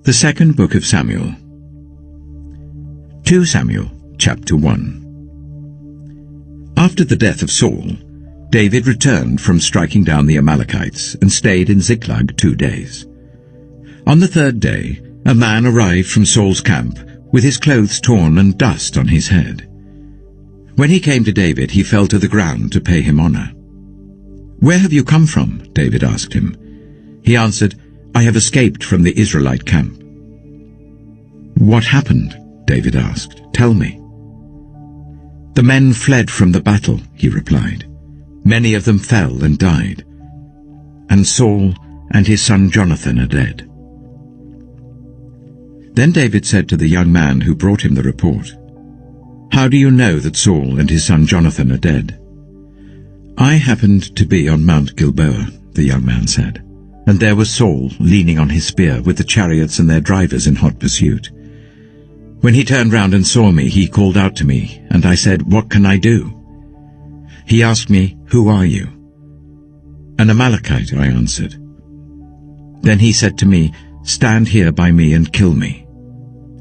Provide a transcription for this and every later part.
The second book of Samuel. 2 Samuel, chapter 1. After the death of Saul, David returned from striking down the Amalekites and stayed in Ziklag 2 days. On the third day, a man arrived from Saul's camp with his clothes torn and dust on his head. When he came to David, he fell to the ground to pay him honor. "Where have you come from?" David asked him. He answered, "I have escaped from the Israelite camp." "What happened?" David asked. "Tell me." "The men fled from the battle," he replied. "Many of them fell and died. And Saul and his son Jonathan are dead." Then David said to the young man who brought him the report, "How do you know that Saul and his son Jonathan are dead?" "I happened to be on Mount Gilboa," the young man said, "and there was Saul leaning on his spear with the chariots and their drivers in hot pursuit. When he turned round and saw me, he called out to me, and I said, 'What can I do?' He asked me, 'Who are you?' 'An Amalekite,' I answered. Then he said to me, 'Stand here by me and kill me.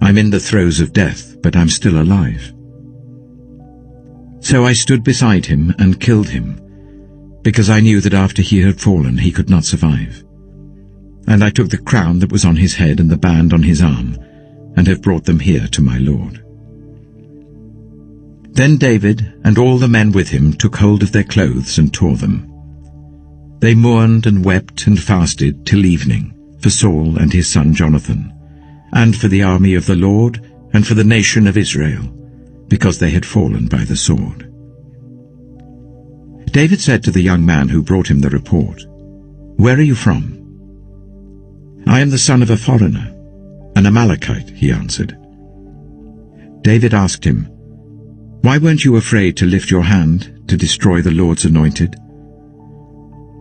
I'm in the throes of death, but I'm still alive.' So I stood beside him and killed him, because I knew that after he had fallen he could not survive. And I took the crown that was on his head and the band on his arm, and have brought them here to my Lord." Then David and all the men with him took hold of their clothes and tore them. They mourned and wept and fasted till evening for Saul and his son Jonathan, and for the army of the Lord and for the nation of Israel, because they had fallen by the sword. David said to the young man who brought him the report, "Where are you from?" "I am the son of a foreigner, an Amalekite," he answered. David asked him, "Why weren't you afraid to lift your hand to destroy the Lord's anointed?"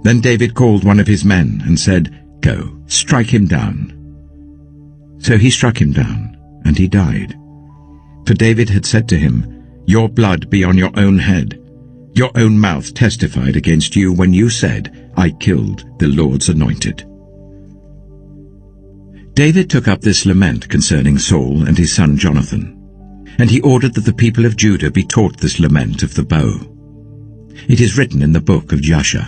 Then David called one of his men and said, "Go, strike him down." So he struck him down, and he died. For David had said to him, "Your blood be on your own head. Your own mouth testified against you when you said, 'I killed the Lord's anointed.'" David took up this lament concerning Saul and his son Jonathan, and he ordered that the people of Judah be taught this lament of the bow. It is written in the book of Jasher.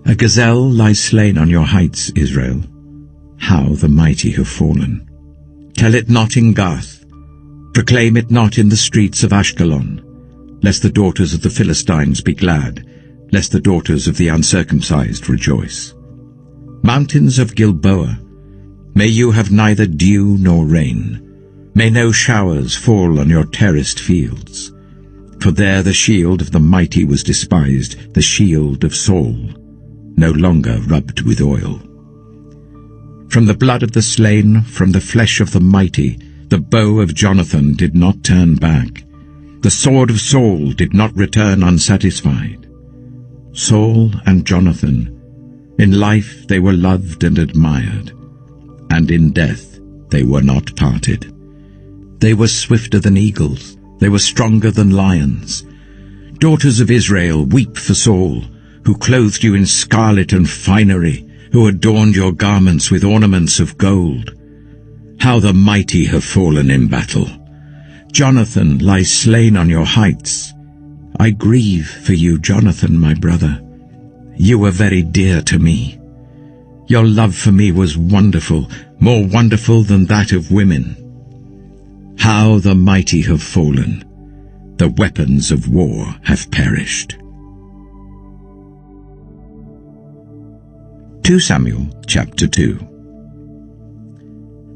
"A gazelle lies slain on your heights, Israel. How the mighty have fallen. Tell it not in Gath. Proclaim it not in the streets of Ashkelon, lest the daughters of the Philistines be glad, lest the daughters of the uncircumcised rejoice. Mountains of Gilboa, may you have neither dew nor rain. May no showers fall on your terraced fields. For there the shield of the mighty was despised, the shield of Saul, no longer rubbed with oil. From the blood of the slain, from the flesh of the mighty, the bow of Jonathan did not turn back. The sword of Saul did not return unsatisfied. Saul and Jonathan, in life they were loved and admired, and in death they were not parted. They were swifter than eagles, they were stronger than lions. Daughters of Israel, weep for Saul, who clothed you in scarlet and finery, who adorned your garments with ornaments of gold. How the mighty have fallen in battle. Jonathan lies slain on your heights. I grieve for you, Jonathan, my brother. You were very dear to me. Your love for me was wonderful, more wonderful than that of women. How the mighty have fallen. The weapons of war have perished." 2 Samuel chapter 2.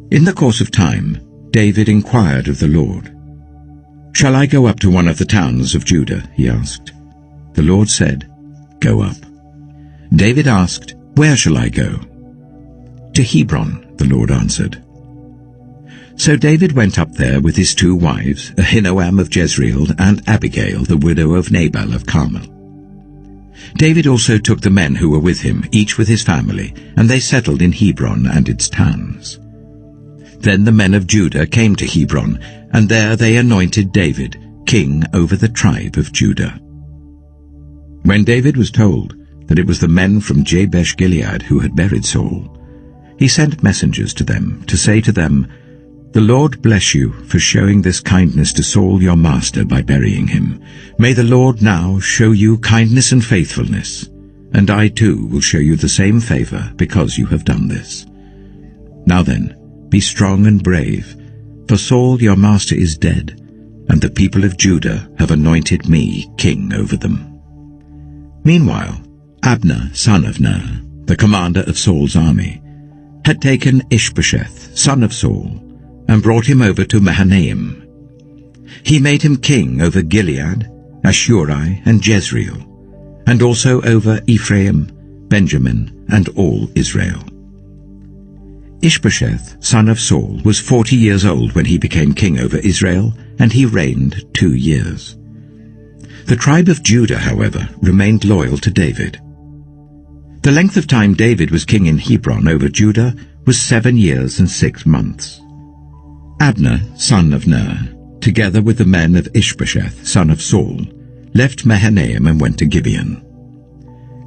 In the course of time, David inquired of the Lord. "Shall I go up to one of the towns of Judah?" he asked. The Lord said, "Go up." David asked, "Where shall I go?" "To Hebron," the Lord answered. So David went up there with his 2 wives, Ahinoam of Jezreel and Abigail, the widow of Nabal of Carmel. David also took the men who were with him, each with his family, and they settled in Hebron and its towns. Then the men of Judah came to Hebron, and there they anointed David king over the tribe of Judah. When David was told that it was the men from Jabesh-Gilead who had buried Saul, he sent messengers to them to say to them, "The Lord bless you for showing this kindness to Saul your master by burying him. May the Lord now show you kindness and faithfulness, and I too will show you the same favor because you have done this. Now then, be strong and brave, for Saul your master is dead, and the people of Judah have anointed me king over them." Meanwhile, Abner, son of Ner, the commander of Saul's army, had taken Ishbosheth, son of Saul, and brought him over to Mahanaim. He made him king over Gilead, Ashuri, and Jezreel, and also over Ephraim, Benjamin, and all Israel. Ishbosheth, son of Saul, was 40 years old when he became king over Israel, and he reigned 2 years. The tribe of Judah, however, remained loyal to David. The length of time David was king in Hebron over Judah was 7 years and 6 months. Abner, son of Ner, together with the men of Ishbosheth, son of Saul, left Mahanaim and went to Gibeon.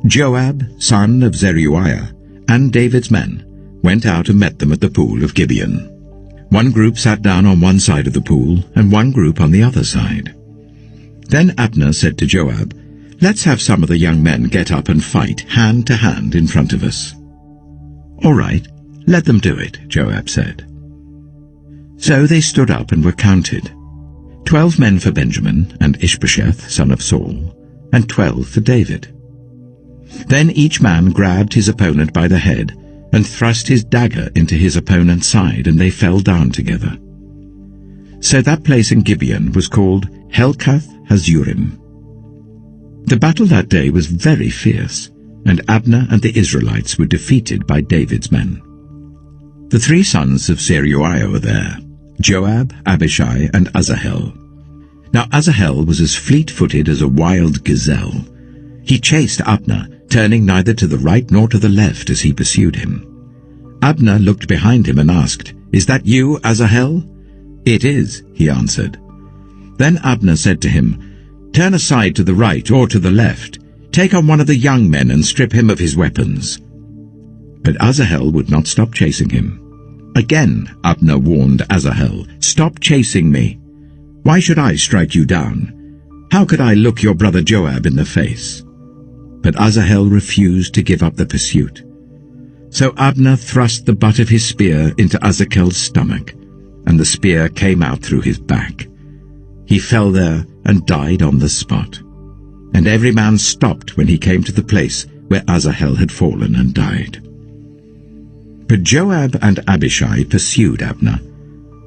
Joab, son of Zeruiah, and David's men went out and met them at the pool of Gibeon. One group sat down on one side of the pool, and one group on the other side. Then Abner said to Joab, "Let's have some of the young men get up and fight hand to hand in front of us." "All right, let them do it," Joab said. So they stood up and were counted, 12 men for Benjamin and Ishbosheth, son of Saul, and 12 for David. Then each man grabbed his opponent by the head and thrust his dagger into his opponent's side, and they fell down together. So that place in Gibeon was called Helkath Hazurim. The battle that day was very fierce, and Abner and the Israelites were defeated by David's men. The 3 sons of Zeruiah were there, Joab, Abishai, and Asahel. Now Asahel was as fleet-footed as a wild gazelle. He chased Abner, turning neither to the right nor to the left as he pursued him. Abner looked behind him and asked, "Is that you, Asahel?" "It is," he answered. Then Abner said to him, "Turn aside to the right or to the left. Take on one of the young men and strip him of his weapons." But Asahel would not stop chasing him. Again Abner warned Asahel, "Stop chasing me. Why should I strike you down? How could I look your brother Joab in the face?" But Asahel refused to give up the pursuit. So Abner thrust the butt of his spear into Asahel's stomach, and the spear came out through his back. He fell there and died on the spot. And every man stopped when he came to the place where Asahel had fallen and died. But Joab and Abishai pursued Abner,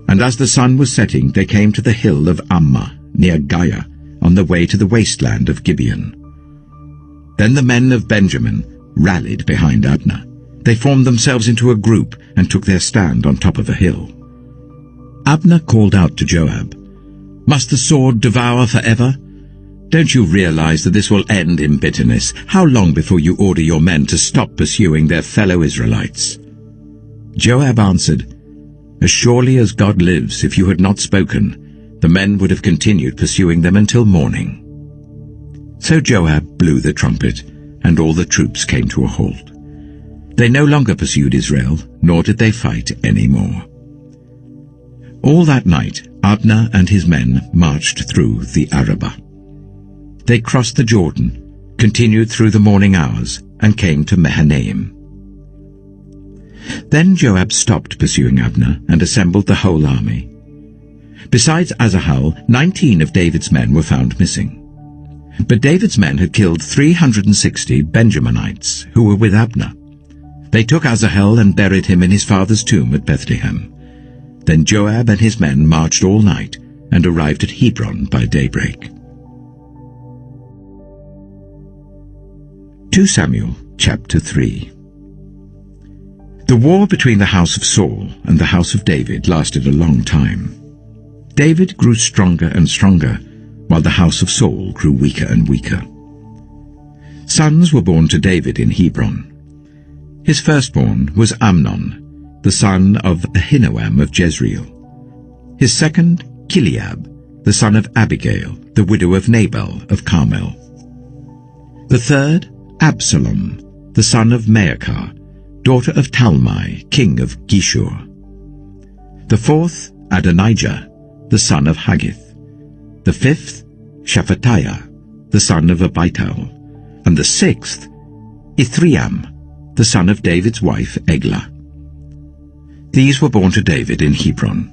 and as the sun was setting they came to the hill of Ammah near Giah, on the way to the wasteland of Gibeon. Then the men of Benjamin rallied behind Abner. They formed themselves into a group and took their stand on top of a hill. Abner called out to Joab, "Must the sword devour forever? Don't you realize that this will end in bitterness? How long before you order your men to stop pursuing their fellow Israelites?" Joab answered, "As surely as God lives, if you had not spoken, the men would have continued pursuing them until morning." So Joab blew the trumpet, and all the troops came to a halt. They no longer pursued Israel, nor did they fight any more. All that night Abner and his men marched through the Arabah. They crossed the Jordan, continued through the morning hours, and came to Mahanaim. Then Joab stopped pursuing Abner and assembled the whole army. Besides Asahel, 19 of David's men were found missing. But David's men had killed 360 Benjaminites who were with Abner. They took Asahel and buried him in his father's tomb at Bethlehem. Then Joab and his men marched all night and arrived at Hebron by daybreak. 2 Samuel chapter 3. The war between the house of Saul and the house of David lasted a long time. David grew stronger and stronger, while the house of Saul grew weaker and weaker. Sons were born to David in Hebron. His firstborn was Amnon, the son of Ahinoam of Jezreel. His second, Chileab, the son of Abigail, the widow of Nabal of Carmel. The third, Absalom, the son of Maacah, daughter of Talmai, king of Geshur. The fourth, Adonijah, the son of Haggith. The fifth, Shephatiah, the son of Abital. And the sixth, Ithream, the son of David's wife Eglah. These were born to David in Hebron.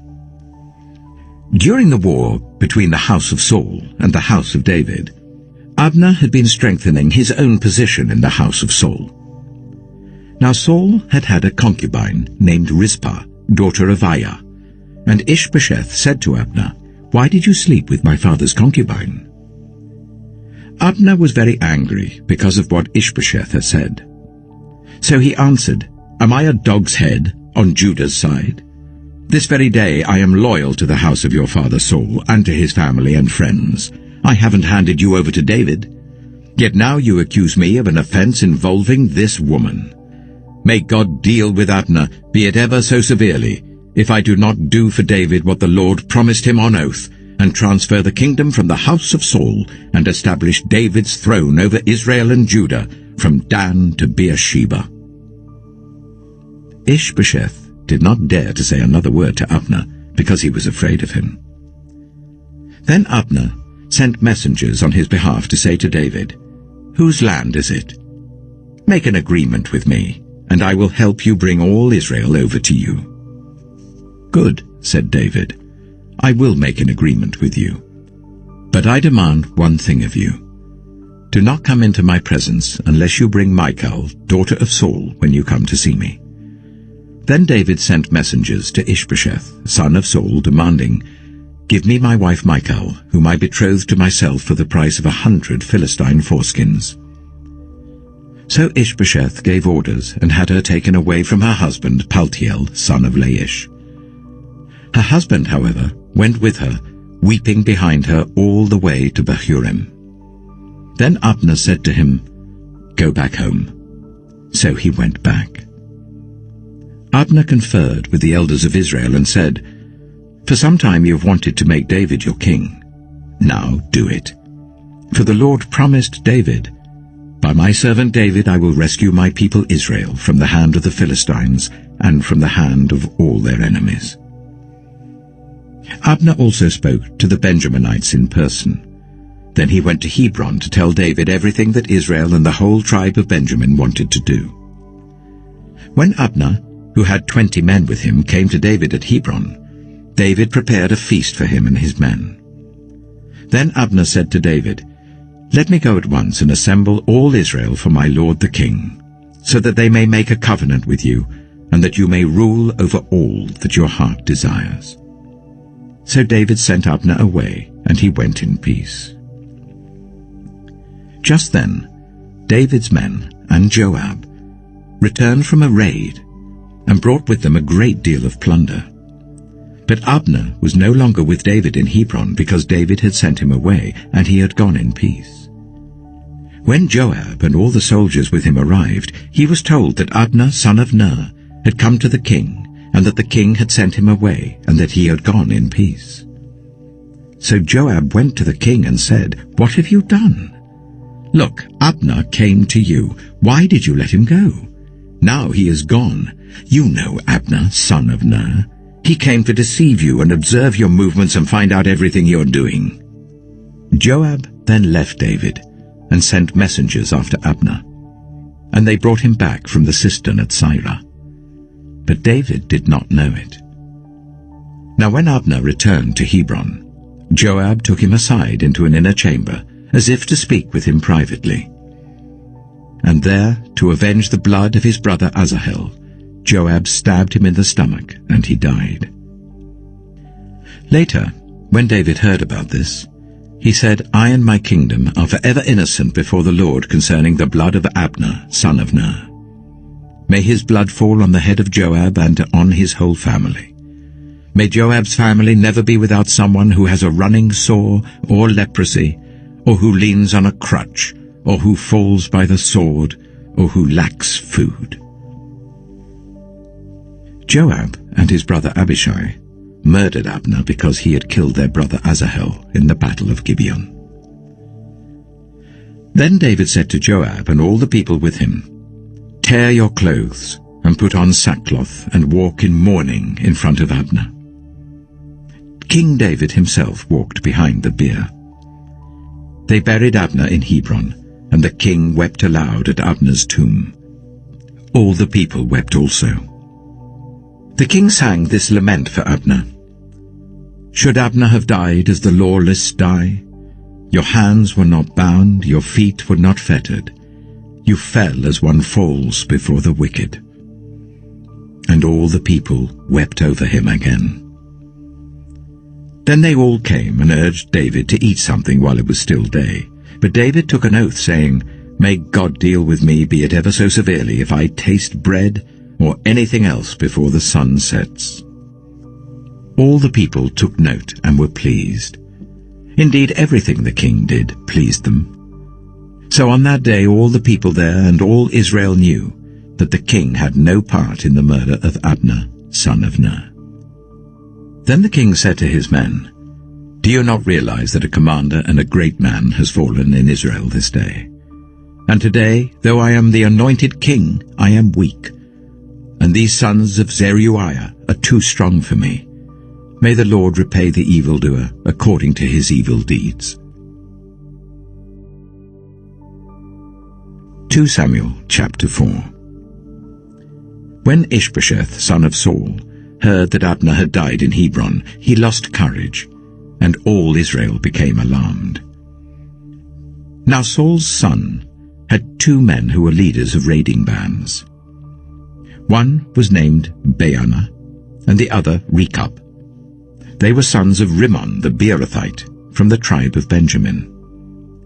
During the war between the house of Saul and the house of David, Abner had been strengthening his own position in the house of Saul. Now Saul had had a concubine named Rizpah, daughter of Aiah, and Ishbosheth said to Abner, "Why did you sleep with my father's concubine?" Abner was very angry because of what Ishbosheth had said. So he answered, "Am I a dog's head on Judah's side? This very day I am loyal to the house of your father Saul and to his family and friends. I haven't handed you over to David. Yet now you accuse me of an offense involving this woman. May God deal with Abner, be it ever so severely, if I do not do for David what the Lord promised him on oath, and transfer the kingdom from the house of Saul, and establish David's throne over Israel and Judah, from Dan to Beersheba." Ishbosheth did not dare to say another word to Abner, because he was afraid of him. Then Abner sent messengers on his behalf to say to David, "Whose land is it? Make an agreement with me, and I will help you bring all Israel over to you." "Good," said David, "I will make an agreement with you. But I demand one thing of you. Do not come into my presence unless you bring Michal, daughter of Saul, when you come to see me." Then David sent messengers to Ishbosheth, son of Saul, demanding, "Give me my wife Michal, whom I betrothed to myself for the price of 100 Philistine foreskins." So Ishbosheth gave orders and had her taken away from her husband Paltiel, son of Laish. Her husband, however, went with her, weeping behind her all the way to Bahurim. Then Abner said to him, "Go back home." So he went back. Abner conferred with the elders of Israel and said, "For some time you have wanted to make David your king. Now do it. For the Lord promised David, 'By my servant David I will rescue my people Israel from the hand of the Philistines and from the hand of all their enemies.'" Abner also spoke to the Benjaminites in person. Then he went to Hebron to tell David everything that Israel and the whole tribe of Benjamin wanted to do. When Abner, who had 20 men with him, came to David at Hebron, David prepared a feast for him and his men. Then Abner said to David, "Let me go at once and assemble all Israel for my lord the king, so that they may make a covenant with you, and that you may rule over all that your heart desires." So David sent Abner away, and he went in peace. Just then, David's men and Joab returned from a raid and brought with them a great deal of plunder. But Abner was no longer with David in Hebron because David had sent him away, and he had gone in peace. When Joab and all the soldiers with him arrived, he was told that Abner, son of Ner, had come to the king, and that the king had sent him away, and that he had gone in peace. So Joab went to the king and said, "What have you done? Look, Abner came to you. Why did you let him go? Now he is gone. You know Abner, son of Ner. He came to deceive you and observe your movements and find out everything you're doing." Joab then left David and sent messengers after Abner, and they brought him back from the cistern at Sirah. But David did not know it. Now when Abner returned to Hebron, Joab took him aside into an inner chamber, as if to speak with him privately. And there, to avenge the blood of his brother Asahel, Joab stabbed him in the stomach, and he died. Later, when David heard about this, he said, "I and my kingdom are forever innocent before the Lord concerning the blood of Abner, son of Ner. May his blood fall on the head of Joab and on his whole family. May Joab's family never be without someone who has a running sore or leprosy, or who leans on a crutch, or who falls by the sword, or who lacks food." Joab and his brother Abishai murdered Abner because he had killed their brother Asahel in the battle of Gibeon. Then David said to Joab and all the people with him, "Tear your clothes, and put on sackcloth and walk in mourning in front of Abner. King David himself walked behind the bier. They buried Abner in Hebron, and the king wept aloud at Abner's tomb. All the people wept also. The king sang this lament for Abner. Should Abner have died as the lawless die? Your hands were not bound, your feet were not fettered. You fell as one falls before the wicked. And all the people wept over him again. Then they all came and urged David to eat something while it was still day. But David took an oath, saying, May God deal with me, be it ever so severely, if I taste bread or anything else before the sun sets. All the people took note and were pleased. Indeed, everything the king did pleased them. So on that day all the people there and all Israel knew that the king had no part in the murder of Abner, son of Ner. Then the king said to his men, Do you not realize that a commander and a great man has fallen in Israel this day? And today, though I am the anointed king, I am weak, and these sons of Zeruiah are too strong for me. May the Lord repay the evildoer according to his evil deeds. 2 Samuel chapter 4. When Ishbosheth, son of Saul, heard that Abner had died in Hebron, he lost courage, and all Israel became alarmed. Now Saul's son had 2 men who were leaders of raiding bands. One was named Baanah, and the other Rechab. They were sons of Rimmon the Beerothite, from the tribe of Benjamin.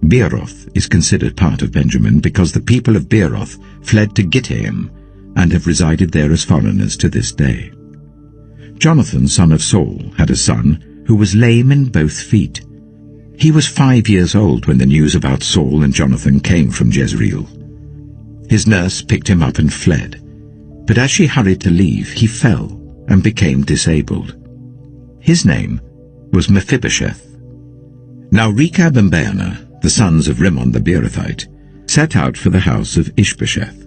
Beeroth is considered part of Benjamin because the people of Beeroth fled to Gittaim and have resided there as foreigners to this day. Jonathan, son of Saul, had a son who was lame in both feet. He was 5 years old when the news about Saul and Jonathan came from Jezreel. His nurse picked him up and fled, but as she hurried to leave, he fell and became disabled. His name was Mephibosheth. Now Rechab and Baanah, the sons of Rimmon the Beerothite, set out for the house of Ishbosheth,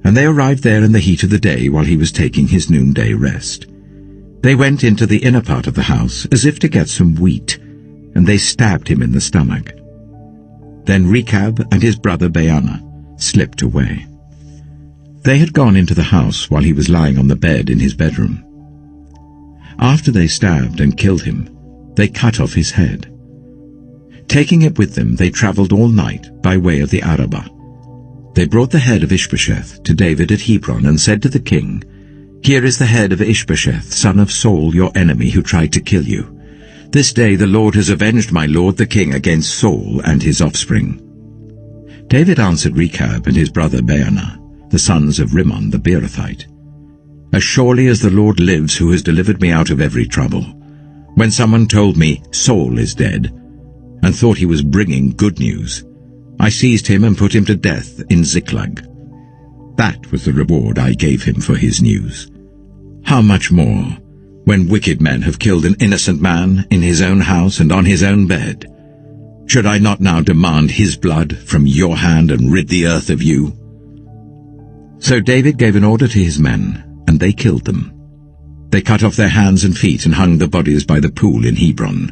and they arrived there in the heat of the day while he was taking his noonday rest. They went into the inner part of the house as if to get some wheat, and they stabbed him in the stomach. Then Rechab and his brother Baanah slipped away. They had gone into the house while he was lying on the bed in his bedroom. After they stabbed and killed him, they cut off his head. Taking it with them, they travelled all night by way of the Arabah. They brought the head of Ishbosheth to David at Hebron and said to the king, Here is the head of Ishbosheth, son of Saul, your enemy, who tried to kill you. This day the Lord has avenged my lord the king against Saul and his offspring. David answered Rechab and his brother Baanah, the sons of Rimmon the Beerothite, As surely as the Lord lives, who has delivered me out of every trouble, when someone told me, Saul is dead, and thought he was bringing good news, I seized him and put him to death in Ziklag. That was the reward I gave him for his news. How much more, when wicked men have killed an innocent man in his own house and on his own bed? Should I not now demand his blood from your hand and rid the earth of you? So David gave an order to his men, and they killed them. They cut off their hands and feet and hung the bodies by the pool in Hebron.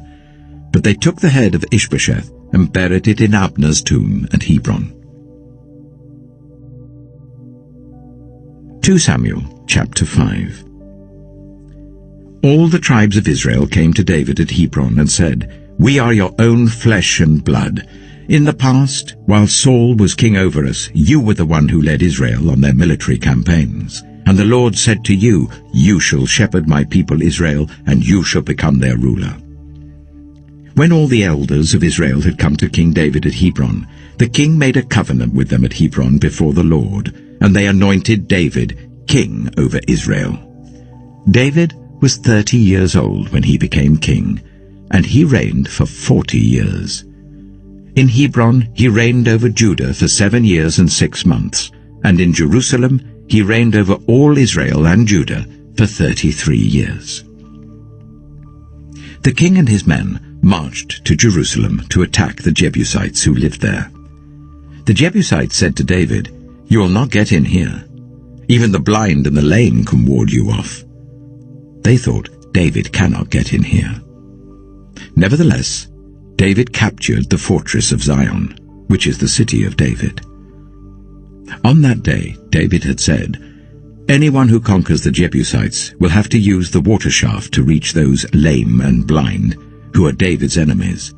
But they took the head of Ishbosheth and buried it in Abner's tomb at Hebron. 2 Samuel chapter 5. All the tribes of Israel came to David at Hebron and said, We are your own flesh and blood. In the past, while Saul was king over us, you were the one who led Israel on their military campaigns. And the Lord said to you, You shall shepherd my people Israel, and you shall become their ruler. When all the elders of Israel had come to King David at Hebron, the king made a covenant with them at Hebron before the Lord, and they anointed David king over Israel. David was 30 years old when he became king, and he reigned for 40 years. In Hebron he reigned over Judah for 7 years and 6 months, and in Jerusalem he reigned over all Israel and Judah for 33 years. The king and his men marched to Jerusalem to attack the Jebusites who lived there. The Jebusites said to David, You will not get in here. Even the blind and the lame can ward you off." They thought, "David cannot get in here." Nevertheless, David captured the fortress of Zion, which is the city of David. On that day, David had said, "Anyone who conquers the Jebusites will have to use the water shaft to reach those lame and blind, who are David's enemies.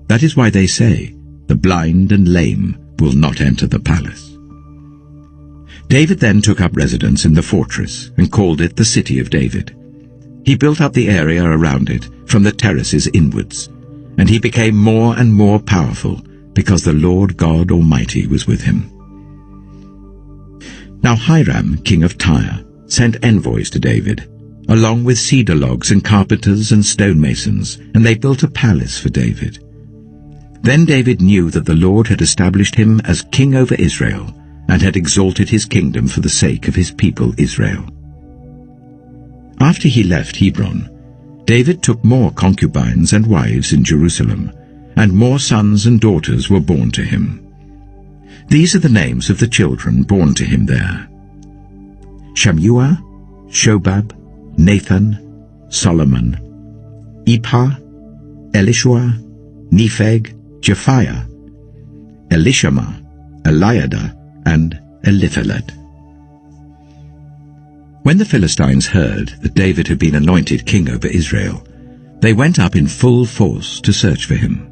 That is why they say, 'The blind and lame will not enter the palace.'" David then took up residence in the fortress and called it the City of David. He built up the area around it from the terraces inwards, and he became more and more powerful because the Lord God Almighty was with him. Now Hiram, king of Tyre, sent envoys to David, along with cedar logs and carpenters and stonemasons, and they built a palace for David. Then David knew that the Lord had established him as king over Israel, and had exalted his kingdom for the sake of his people Israel. After he left Hebron, David took more concubines and wives in Jerusalem, and more sons and daughters were born to him. These are the names of the children born to him there: Shammua, Shobab, Nathan, Solomon, Ipah, Elishua, Nepheg, Japhiah, Elishama, Eliada, and Eliphalet. When the Philistines heard that David had been anointed king over Israel, they went up in full force to search for him.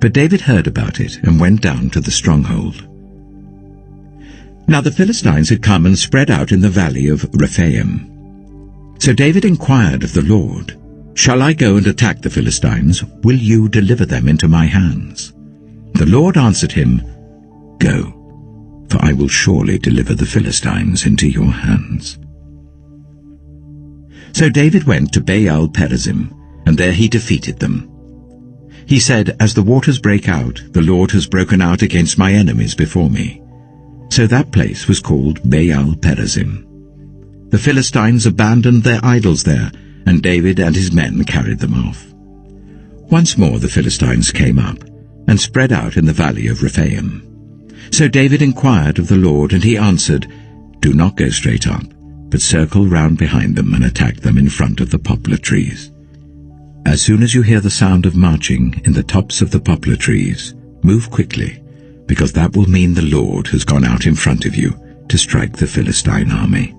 But David heard about it and went down to the stronghold. Now the Philistines had come and spread out in the valley of Rephaim. So David inquired of the Lord, "Shall I go and attack the Philistines? Will you deliver them into my hands?" The Lord answered him, "Go, for I will surely deliver the Philistines into your hands." So David went to Baal-perazim, and there he defeated them. He said, "As the waters break out, the Lord has broken out against my enemies before me." So that place was called Baal-perazim. The Philistines abandoned their idols there, and David and his men carried them off. Once more the Philistines came up, and spread out in the valley of Rephaim. So David inquired of the Lord, and he answered, "Do not go straight up, but circle round behind them and attack them in front of the poplar trees. As soon as you hear the sound of marching in the tops of the poplar trees, move quickly, because that will mean the Lord has gone out in front of you to strike the Philistine army."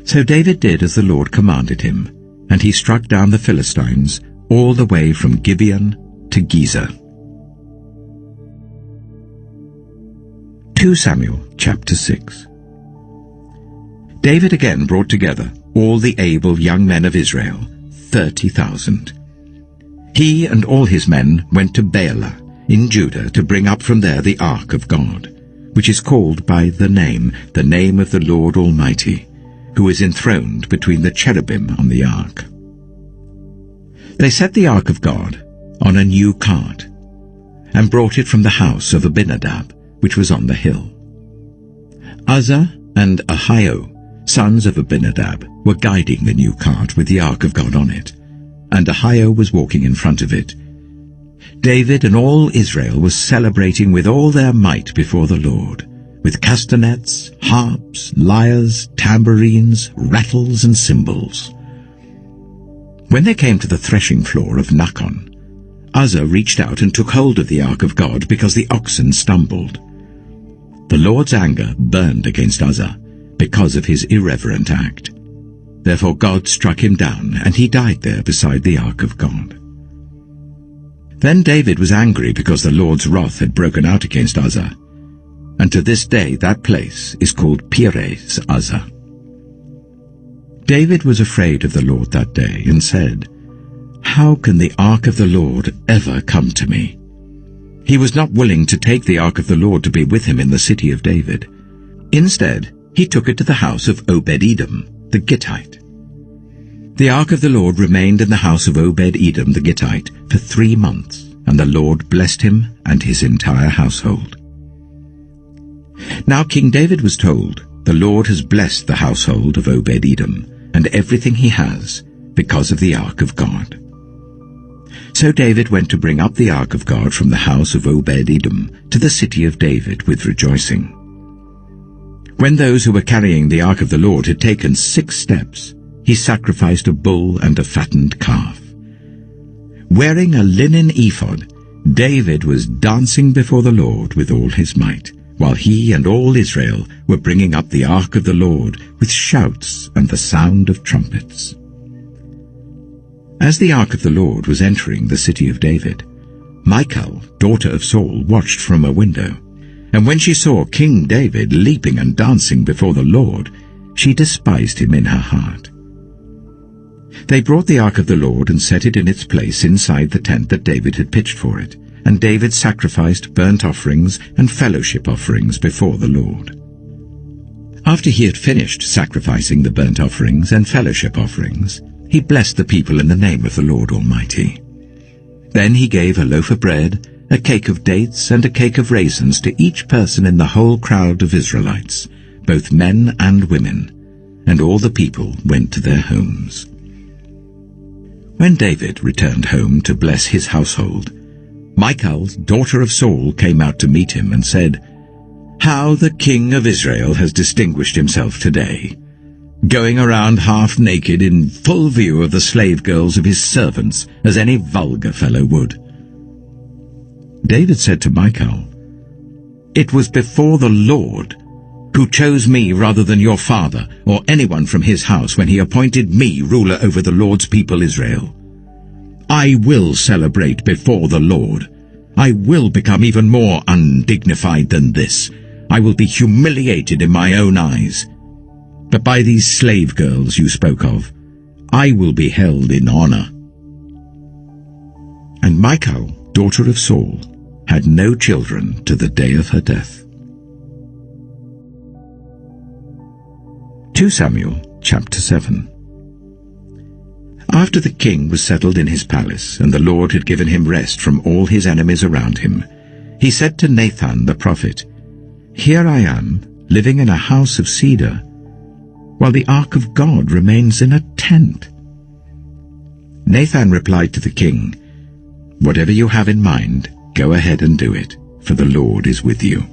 So David did as the Lord commanded him, and he struck down the Philistines all the way from Gibeon to Gezer. 2 Samuel chapter 6. David again brought together all the able young men of Israel, 30,000. He and all his men went to Baalah in Judah to bring up from there the ark of God, which is called by the name of the Lord Almighty, who is enthroned between the cherubim on the ark. They set the ark of God on a new cart, and brought it from the house of Abinadab, which was on the hill. Uzzah and Ahio, sons of Abinadab, were guiding the new cart with the ark of God on it, and Ahio was walking in front of it. David and all Israel was celebrating with all their might before the Lord, with castanets, harps, lyres, tambourines, rattles, and cymbals. When they came to the threshing floor of Nakon, Uzzah reached out and took hold of the ark of God because the oxen stumbled. The Lord's anger burned against Uzzah because of his irreverent act. Therefore God struck him down, and he died there beside the ark of God. Then David was angry because the Lord's wrath had broken out against Uzzah, and to this day that place is called Perez Uzzah. David was afraid of the Lord that day and said, "How can the ark of the Lord ever come to me?" He was not willing to take the ark of the Lord to be with him in the city of David. Instead, he took it to the house of Obed-Edom, the Gittite. The ark of the Lord remained in the house of Obed-Edom the Gittite for 3 months, and the Lord blessed him and his entire household. Now King David was told, "The Lord has blessed the household of Obed-Edom and everything he has because of the ark of God." So David went to bring up the ark of God from the house of Obed-Edom to the city of David with rejoicing. When those who were carrying the ark of the Lord had taken 6 steps, he sacrificed a bull and a fattened calf. Wearing a linen ephod, David was dancing before the Lord with all his might, while he and all Israel were bringing up the ark of the Lord with shouts and the sound of trumpets. As the ark of the Lord was entering the city of David, Michal, daughter of Saul, watched from a window, and when she saw King David leaping and dancing before the Lord, she despised him in her heart. They brought the ark of the Lord and set it in its place inside the tent that David had pitched for it, and David sacrificed burnt offerings and fellowship offerings before the Lord. After he had finished sacrificing the burnt offerings and fellowship offerings, he blessed the people in the name of the Lord Almighty. Then he gave a loaf of bread, a cake of dates, and a cake of raisins to each person in the whole crowd of Israelites, both men and women, and all the people went to their homes. When David returned home to bless his household, Michal, daughter of Saul, came out to meet him and said, "How the king of Israel has distinguished himself today, going around half naked in full view of the slave girls of his servants, as any vulgar fellow would." David said to Michal, "It was before the Lord, who chose me rather than your father or anyone from his house when he appointed me ruler over the Lord's people Israel. I will celebrate before the Lord. I will become even more undignified than this. I will be humiliated in my own eyes. But by these slave girls you spoke of, I will be held in honor." And Michal, daughter of Saul, had no children to the day of her death. 2 Samuel chapter 7. After the king was settled in his palace, and the Lord had given him rest from all his enemies around him, he said to Nathan the prophet, "Here I am, living in a house of cedar, while the ark of God remains in a tent." Nathan replied to the king, "Whatever you have in mind, go ahead and do it, for the Lord is with you."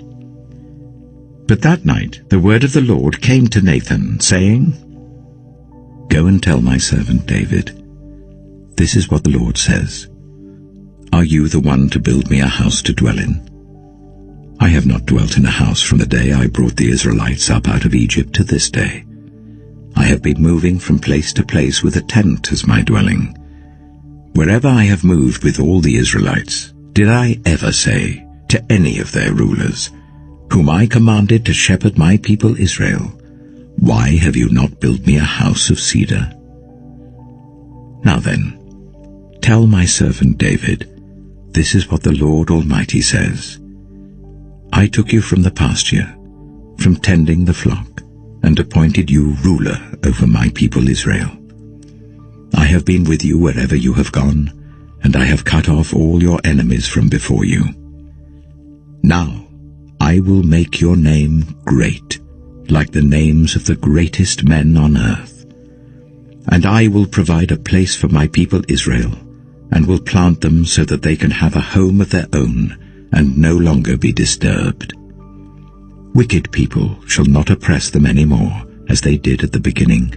But that night the word of the Lord came to Nathan, saying, "Go and tell my servant David, this is what the Lord says. Are you the one to build me a house to dwell in? I have not dwelt in a house from the day I brought the Israelites up out of Egypt to this day. I have been moving from place to place with a tent as my dwelling. Wherever I have moved with all the Israelites, did I ever say to any of their rulers, whom I commanded to shepherd my people Israel, 'Why have you not built me a house of cedar?' Now then, tell my servant David, this is what the Lord Almighty says. I took you from the pasture, from tending the flock, and appointed you ruler over my people Israel. I have been with you wherever you have gone, and I have cut off all your enemies from before you. Now I will make your name great, like the names of the greatest men on earth. And I will provide a place for my people Israel, and will plant them so that they can have a home of their own, and no longer be disturbed. Wicked people shall not oppress them any more, as they did at the beginning,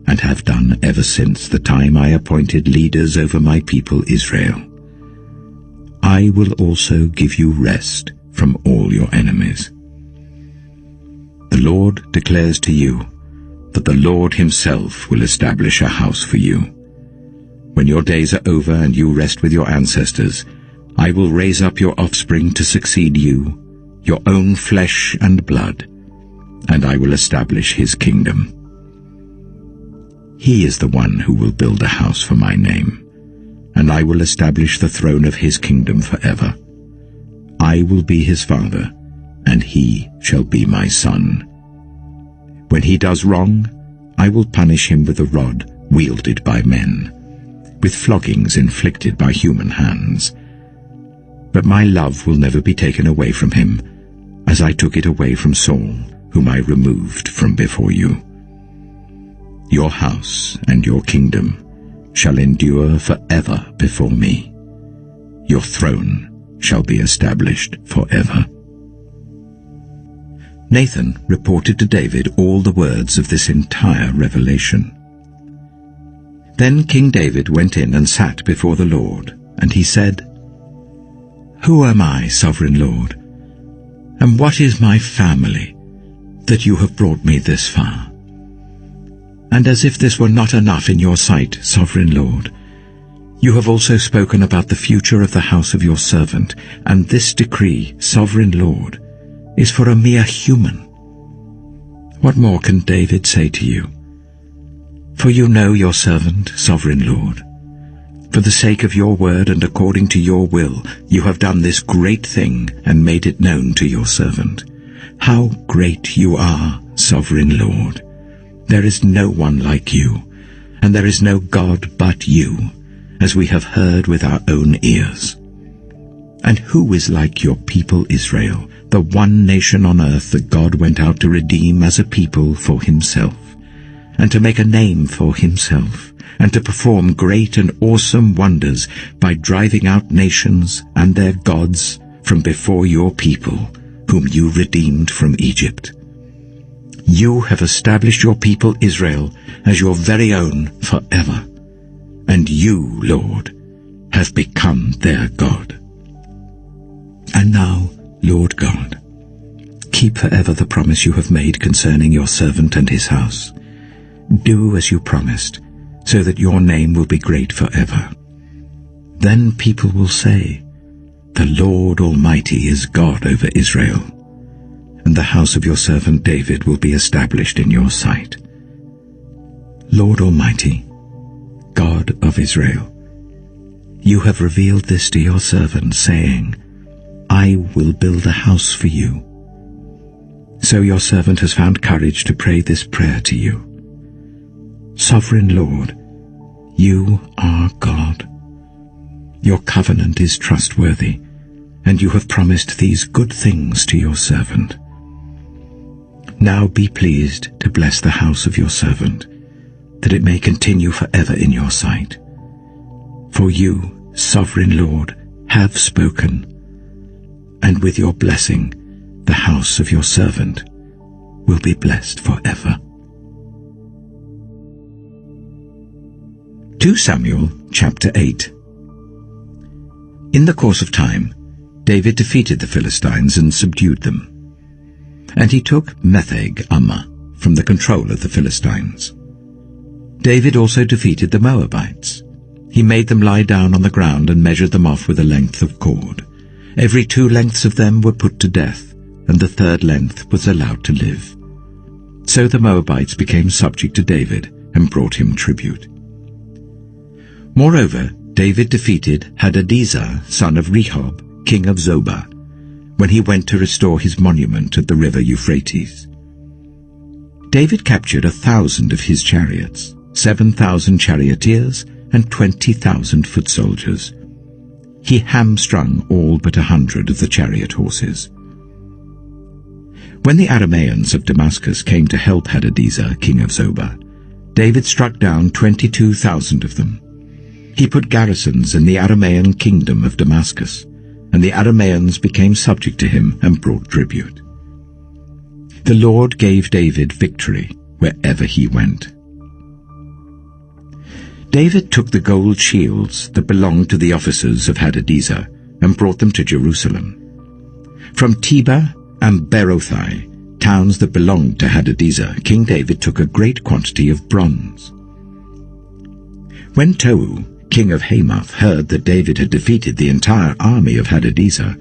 and have done ever since the time I appointed leaders over my people Israel. I will also give you rest from all your enemies. The Lord declares to you that the Lord himself will establish a house for you. When your days are over and you rest with your ancestors, I will raise up your offspring to succeed you, your own flesh and blood, and I will establish his kingdom. He is the one who will build a house for my name, and I will establish the throne of his kingdom forever. I will be his father, and he shall be my son. When he does wrong, I will punish him with a rod wielded by men, with floggings inflicted by human hands. But my love will never be taken away from him, as I took it away from Saul, whom I removed from before you. Your house and your kingdom shall endure forever before me. Your throne shall be established forever." Nathan reported to David all the words of this entire revelation. Then King David went in and sat before the Lord, and he said, "Who am I, sovereign Lord? And what is my family, that you have brought me this far? And as if this were not enough in your sight, sovereign Lord, you have also spoken about the future of the house of your servant, and this decree, sovereign Lord, is for a mere human. What more can David say to you? For you know your servant, sovereign Lord. For the sake of your word and according to your will, you have done this great thing and made it known to your servant. How great you are, sovereign Lord! There is no one like you, and there is no God but you, as we have heard with our own ears. And who is like your people Israel, the one nation on earth that God went out to redeem as a people for himself, and to make a name for himself, and to perform great and awesome wonders by driving out nations and their gods from before your people, whom you redeemed from Egypt? You have established your people Israel as your very own forever, and you, Lord, have become their God. And now, Lord God, keep forever the promise you have made concerning your servant and his house. Do as you promised, so that your name will be great forever. Then people will say, "The Lord Almighty is God over Israel," and the house of your servant David will be established in your sight. Lord Almighty, God of Israel, you have revealed this to your servant, saying, "I will build a house for you." So your servant has found courage to pray this prayer to you. Sovereign Lord, you are God. Your covenant is trustworthy, and you have promised these good things to your servant. Now be pleased to bless the house of your servant, that it may continue forever in your sight. For you, sovereign Lord, have spoken, and with your blessing the house of your servant will be blessed forever. 2 Samuel chapter 8. In the course of time, David defeated the Philistines and subdued them. And he took Metheg-Ammah from the control of the Philistines. David also defeated the Moabites. He made them lie down on the ground and measured them off with a length of cord. Every 2 lengths of them were put to death, and the 3rd length was allowed to live. So the Moabites became subject to David and brought him tribute. Moreover, David defeated Hadadezer, son of Rehob, king of Zobah, when he went to restore his monument at the river Euphrates. David captured 1,000 of his chariots, 7,000 charioteers, and 20,000 foot soldiers. He hamstrung all but 100 of the chariot horses. When the Arameans of Damascus came to help Hadadezer, king of Zobah, David struck down 22,000 of them. He put garrisons in the Aramean kingdom of Damascus, and the Arameans became subject to him and brought tribute. The Lord gave David victory wherever he went. David took the gold shields that belonged to the officers of Hadadezer and brought them to Jerusalem. From Tebah and Berothai, towns that belonged to Hadadezer, King David took a great quantity of bronze. When Tou, king of Hamath, heard that David had defeated the entire army of Hadadezer,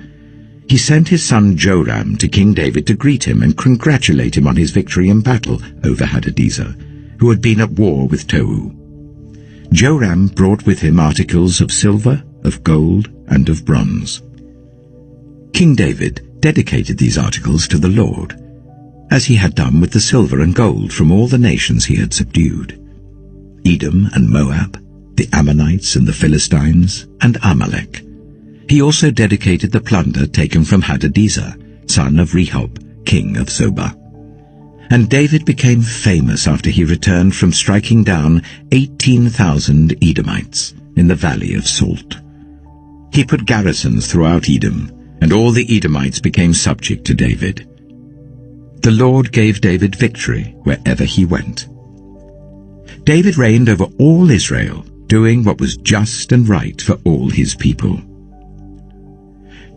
he sent his son Joram to King David to greet him and congratulate him on his victory in battle over Hadadezer, who had been at war with Tou. Joram brought with him articles of silver, of gold, and of bronze. King David dedicated these articles to the Lord, as he had done with the silver and gold from all the nations he had subdued: Edom and Moab, the Ammonites and the Philistines, and Amalek. He also dedicated the plunder taken from Hadadezer, son of Rehob, king of Zobah. And David became famous after he returned from striking down 18,000 Edomites in the valley of Salt. He put garrisons throughout Edom, and all the Edomites became subject to David. The Lord gave David victory wherever he went. David reigned over all Israel, doing what was just and right for all his people.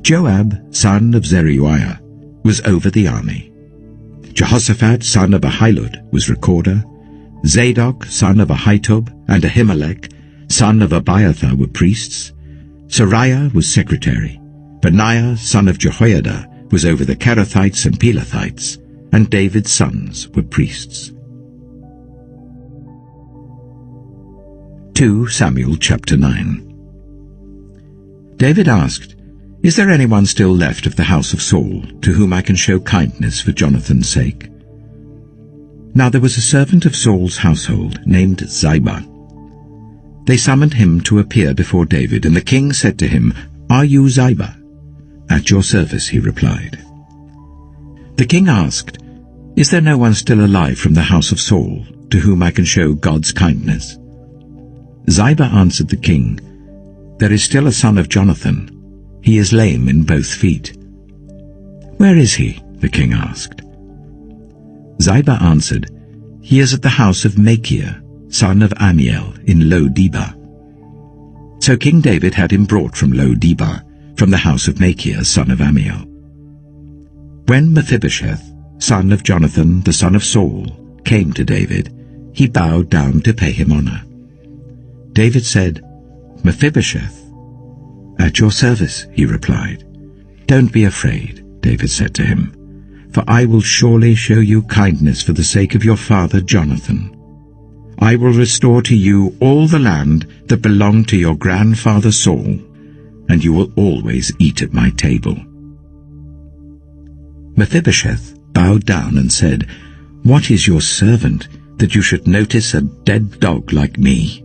Joab, son of Zeruiah, was over the army. Jehoshaphat, son of Ahilud, was recorder. Zadok, son of Ahitub, and Ahimelech, son of Abiathar, were priests. Sariah was secretary. Benaiah, son of Jehoiada, was over the Kerethites and Pelethites, and David's sons were priests. 2 Samuel chapter 9. David asked, "Is there anyone still left of the house of Saul, to whom I can show kindness for Jonathan's sake?" Now there was a servant of Saul's household named Ziba. They summoned him to appear before David, and the king said to him, "Are you Ziba?" "At your service," he replied. The king asked, "Is there no one still alive from the house of Saul, to whom I can show God's kindness?" Ziba answered the king, "There is still a son of Jonathan. He is lame in both feet." "Where is he?" the king asked. Ziba answered, "He is at the house of Machir, son of Amiel, in Lo-debar." So King David had him brought from Lo-debar, from the house of Machir, son of Amiel. When Mephibosheth, son of Jonathan, the son of Saul, came to David, he bowed down to pay him honor. David said, "Mephibosheth." "At your service," he replied. "Don't be afraid," David said to him, "for I will surely show you kindness for the sake of your father Jonathan. I will restore to you all the land that belonged to your grandfather Saul, and you will always eat at my table." Mephibosheth bowed down and said, "What is your servant, that you should notice a dead dog like me?"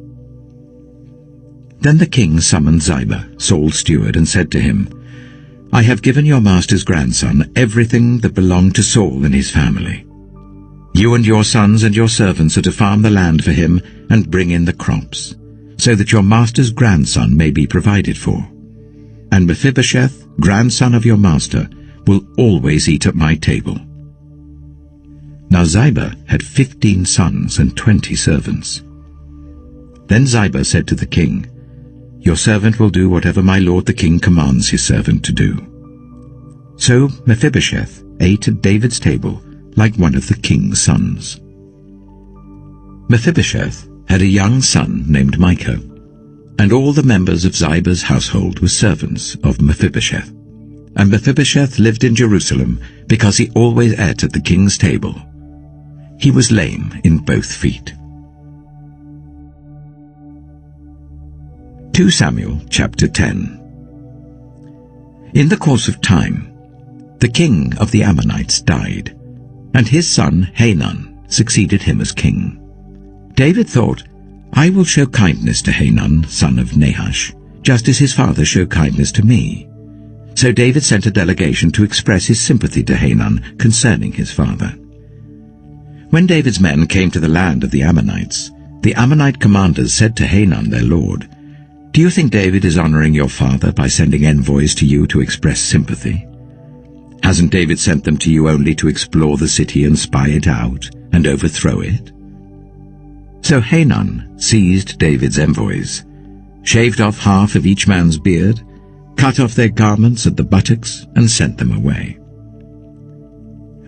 Then the king summoned Ziba, Saul's steward, and said to him, "I have given your master's grandson everything that belonged to Saul and his family. You and your sons and your servants are to farm the land for him and bring in the crops, so that your master's grandson may be provided for. And Mephibosheth, grandson of your master, will always eat at my table." Now Ziba had 15 sons and 20 servants. Then Ziba said to the king, "Your servant will do whatever my lord the king commands his servant to do." So Mephibosheth ate at David's table like one of the king's sons. Mephibosheth had a young son named Micah, and all the members of Ziba's household were servants of Mephibosheth. And Mephibosheth lived in Jerusalem because he always ate at the king's table. He was lame in both feet. 2 Samuel chapter 10. In the course of time, the king of the Ammonites died, and his son Hanun succeeded him as king. David thought, "I will show kindness to Hanun, son of Nahash, just as his father showed kindness to me." So David sent a delegation to express his sympathy to Hanun concerning his father. When David's men came to the land of the Ammonites, the Ammonite commanders said to Hanun their lord, "Do you think David is honoring your father by sending envoys to you to express sympathy? Hasn't David sent them to you only to explore the city and spy it out and overthrow it?" So Hanun seized David's envoys, shaved off half of each man's beard, cut off their garments at the buttocks, and sent them away.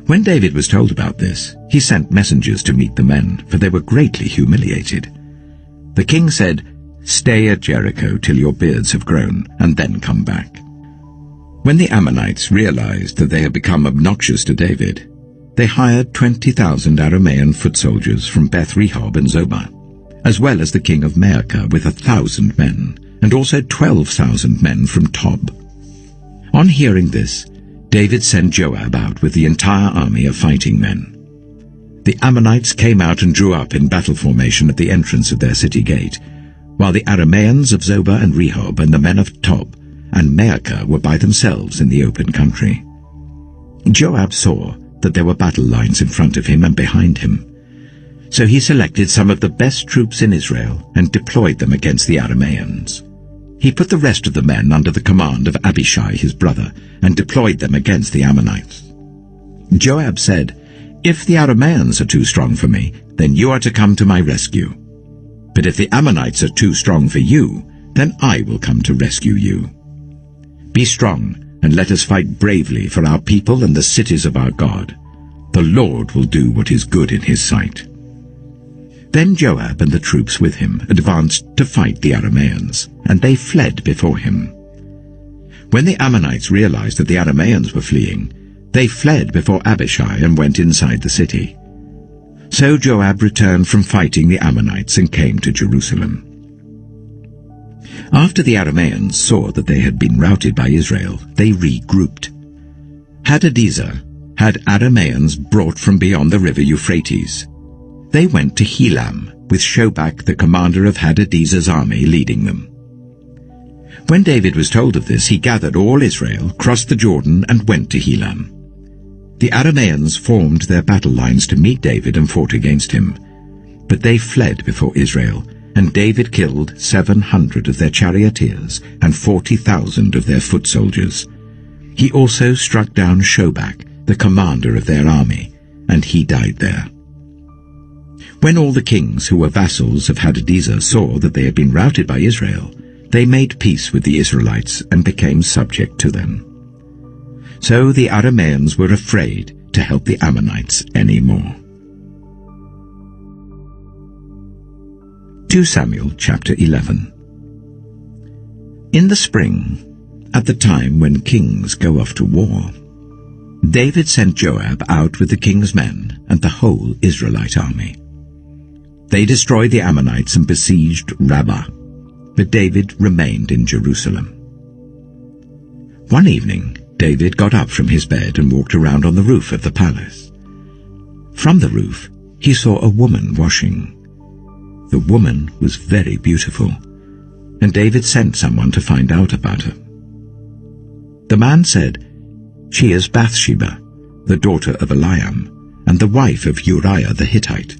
When David was told about this, he sent messengers to meet the men, for they were greatly humiliated. The king said, "Stay at Jericho till your beards have grown, and then come back." When the Ammonites realized that they had become obnoxious to David, they hired 20,000 Aramean foot soldiers from Beth-rehob and Zobah, as well as the king of Maacah with 1,000 men, and also 12,000 men from Tob. On hearing this, David sent Joab out with the entire army of fighting men. The Ammonites came out and drew up in battle formation at the entrance of their city gate, while the Arameans of Zobah and Rehob and the men of Tob and Maacah were by themselves in the open country. Joab saw that there were battle lines in front of him and behind him. So he selected some of the best troops in Israel and deployed them against the Arameans. He put the rest of the men under the command of Abishai his brother and deployed them against the Ammonites. Joab said, If the Arameans are too strong for me, then you are to come to my rescue. But if the Ammonites are too strong for you, then I will come to rescue you. Be strong, and let us fight bravely for our people and the cities of our God. The Lord will do what is good in his sight." Then Joab and the troops with him advanced to fight the Arameans, and they fled before him. When the Ammonites realized that the Arameans were fleeing, they fled before Abishai and went inside the city. So Joab returned from fighting the Ammonites and came to Jerusalem. After the Arameans saw that they had been routed by Israel, they regrouped. Hadadezer had Arameans brought from beyond the river Euphrates. They went to Helam, with Shobach the commander of Hadadezer's army leading them. When David was told of this, he gathered all Israel, crossed the Jordan, and went to Helam. The Arameans formed their battle lines to meet David and fought against him. But they fled before Israel, and David killed 700 of their charioteers and 40,000 of their foot soldiers. He also struck down Shobach, the commander of their army, and he died there. When all the kings who were vassals of Hadadezer saw that they had been routed by Israel, they made peace with the Israelites and became subject to them. So the Arameans were afraid to help the Ammonites any more. 2 Samuel chapter 11. In the spring, at the time when kings go off to war, David sent Joab out with the king's men and the whole Israelite army. They destroyed the Ammonites and besieged Rabbah, but David remained in Jerusalem. One evening, David got up from his bed and walked around on the roof of the palace. From the roof, he saw a woman washing. The woman was very beautiful, and David sent someone to find out about her. The man said, "She is Bathsheba, the daughter of Eliam, and the wife of Uriah the Hittite."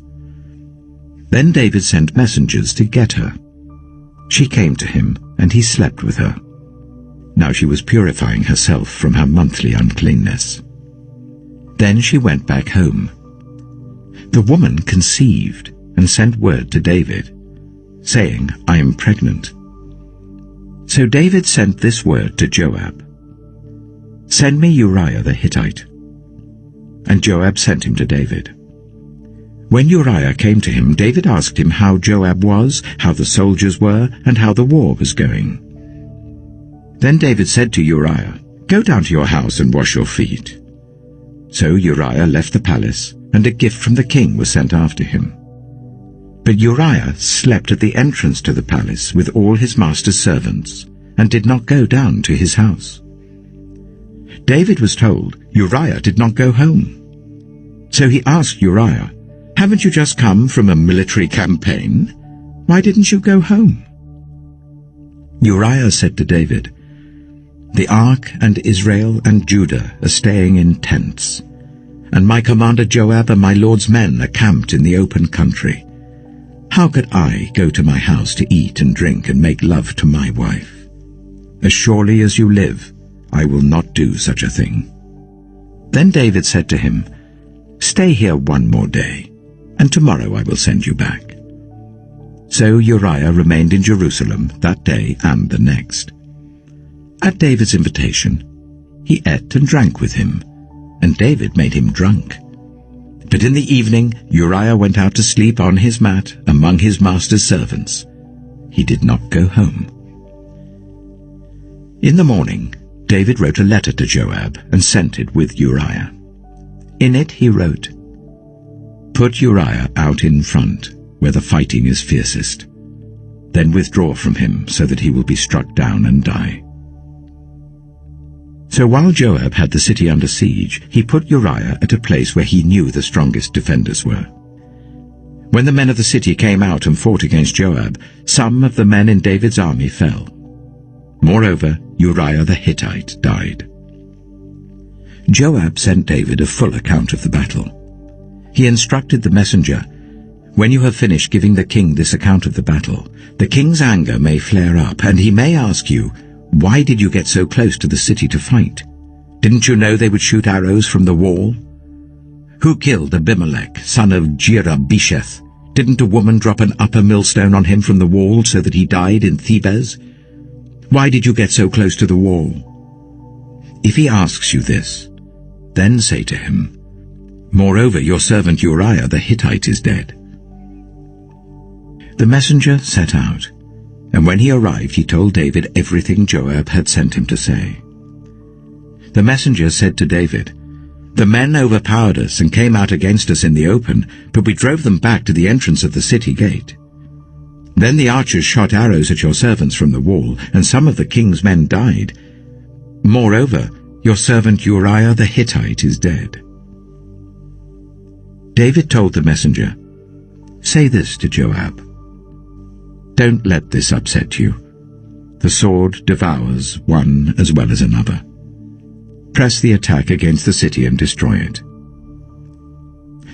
Then David sent messengers to get her. She came to him, and he slept with her. Now she was purifying herself from her monthly uncleanness. Then she went back home. The woman conceived and sent word to David, saying, "I am pregnant." So David sent this word to Joab, "Send me Uriah the Hittite." And Joab sent him to David. When Uriah came to him, David asked him how Joab was, how the soldiers were, and how the war was going. Then David said to Uriah, "Go down to your house and wash your feet." So Uriah left the palace, and a gift from the king was sent after him. But Uriah slept at the entrance to the palace with all his master's servants, and did not go down to his house. David was told Uriah did not go home. So he asked Uriah, "Haven't you just come from a military campaign? Why didn't you go home?" Uriah said to David, "The ark and Israel and Judah are staying in tents, and my commander Joab and my lord's men are camped in the open country. How could I go to my house to eat and drink and make love to my wife? As surely as you live, I will not do such a thing." Then David said to him, "Stay here one more day, and tomorrow I will send you back." So Uriah remained in Jerusalem that day and the next. At David's invitation, he ate and drank with him, and David made him drunk. But in the evening Uriah went out to sleep on his mat among his master's servants. He did not go home. In the morning, David wrote a letter to Joab and sent it with Uriah. In it he wrote, "Put Uriah out in front, where the fighting is fiercest. Then withdraw from him, so that he will be struck down and die." So while Joab had the city under siege, he put Uriah at a place where he knew the strongest defenders were. When the men of the city came out and fought against Joab, some of the men in David's army fell. Moreover, Uriah the Hittite died. Joab sent David a full account of the battle. He instructed the messenger, "When you have finished giving the king this account of the battle, the king's anger may flare up, and he may ask you, 'Why did you get so close to the city to fight? Didn't you know they would shoot arrows from the wall?' Who killed Abimelech, son of Jerubesheth? Didn't a woman drop an upper millstone on him from the wall so that he died in Thebez? Why did you get so close to the wall? If he asks you this, then say to him, Moreover, your servant Uriah the Hittite is dead. The messenger set out, and when he arrived he told David everything Joab had sent him to say. The messenger said to David, The men overpowered us and came out against us in the open, but we drove them back to the entrance of the city gate. Then the archers shot arrows at your servants from the wall, and some of the king's men died. Moreover, your servant Uriah the Hittite is dead. David told the messenger, Say this to Joab. Don't let this upset you. The sword devours one as well as another. Press the attack against the city and destroy it.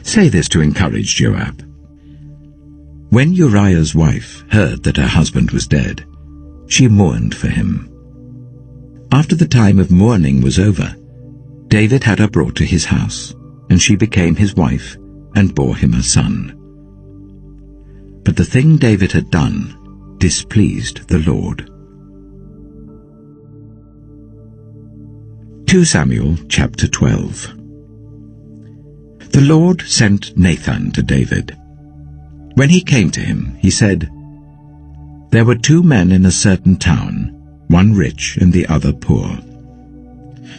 Say this to encourage Joab. When Uriah's wife heard that her husband was dead, she mourned for him. After the time of mourning was over, David had her brought to his house, and she became his wife and bore him a son. But the thing David had done displeased the Lord. 2 Samuel chapter 12. The Lord sent Nathan to David. When he came to him, he said, There were 2 men in a certain town, one rich and the other poor.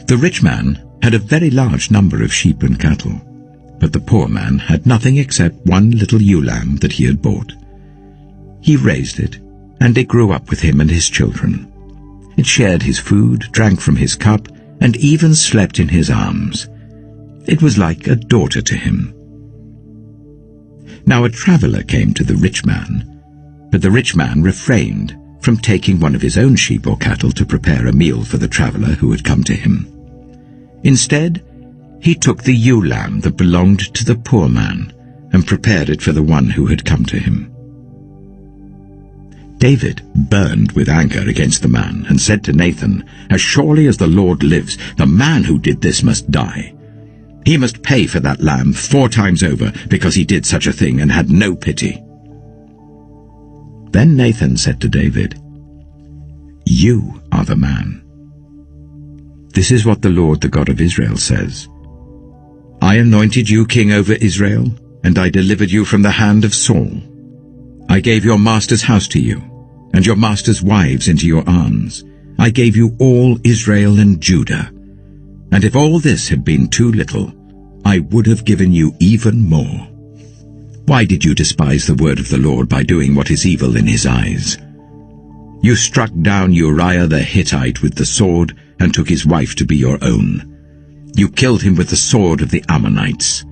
The rich man had a very large number of sheep and cattle, but the poor man had nothing except one little ewe lamb that he had bought. He raised it, and it grew up with him and his children. It shared his food, drank from his cup, and even slept in his arms. It was like a daughter to him. Now a traveller came to the rich man, but the rich man refrained from taking one of his own sheep or cattle to prepare a meal for the traveller who had come to him. Instead, he took the ewe lamb that belonged to the poor man and prepared it for the one who had come to him. David burned with anger against the man and said to Nathan, As surely as the Lord lives, the man who did this must die. He must pay for that lamb 4 times over because he did such a thing and had no pity. Then Nathan said to David, You are the man. This is what the Lord, the God of Israel, says. I anointed you king over Israel, and I delivered you from the hand of Saul. I gave your master's house to you, and your master's wives into your arms. I gave you all Israel and Judah. And if all this had been too little, I would have given you even more. Why did you despise the word of the Lord by doing what is evil in his eyes? You struck down Uriah the Hittite with the sword and took his wife to be your own. You killed him with the sword of the Ammonites.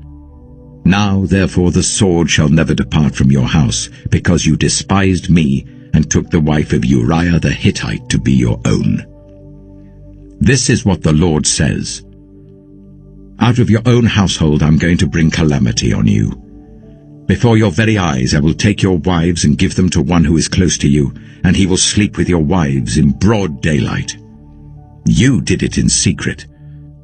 Now, therefore, the sword shall never depart from your house, because you despised me and took the wife of Uriah the Hittite to be your own. This is what the Lord says. Out of your own household I'm going to bring calamity on you. Before your very eyes I will take your wives and give them to one who is close to you, and he will sleep with your wives in broad daylight. You did it in secret,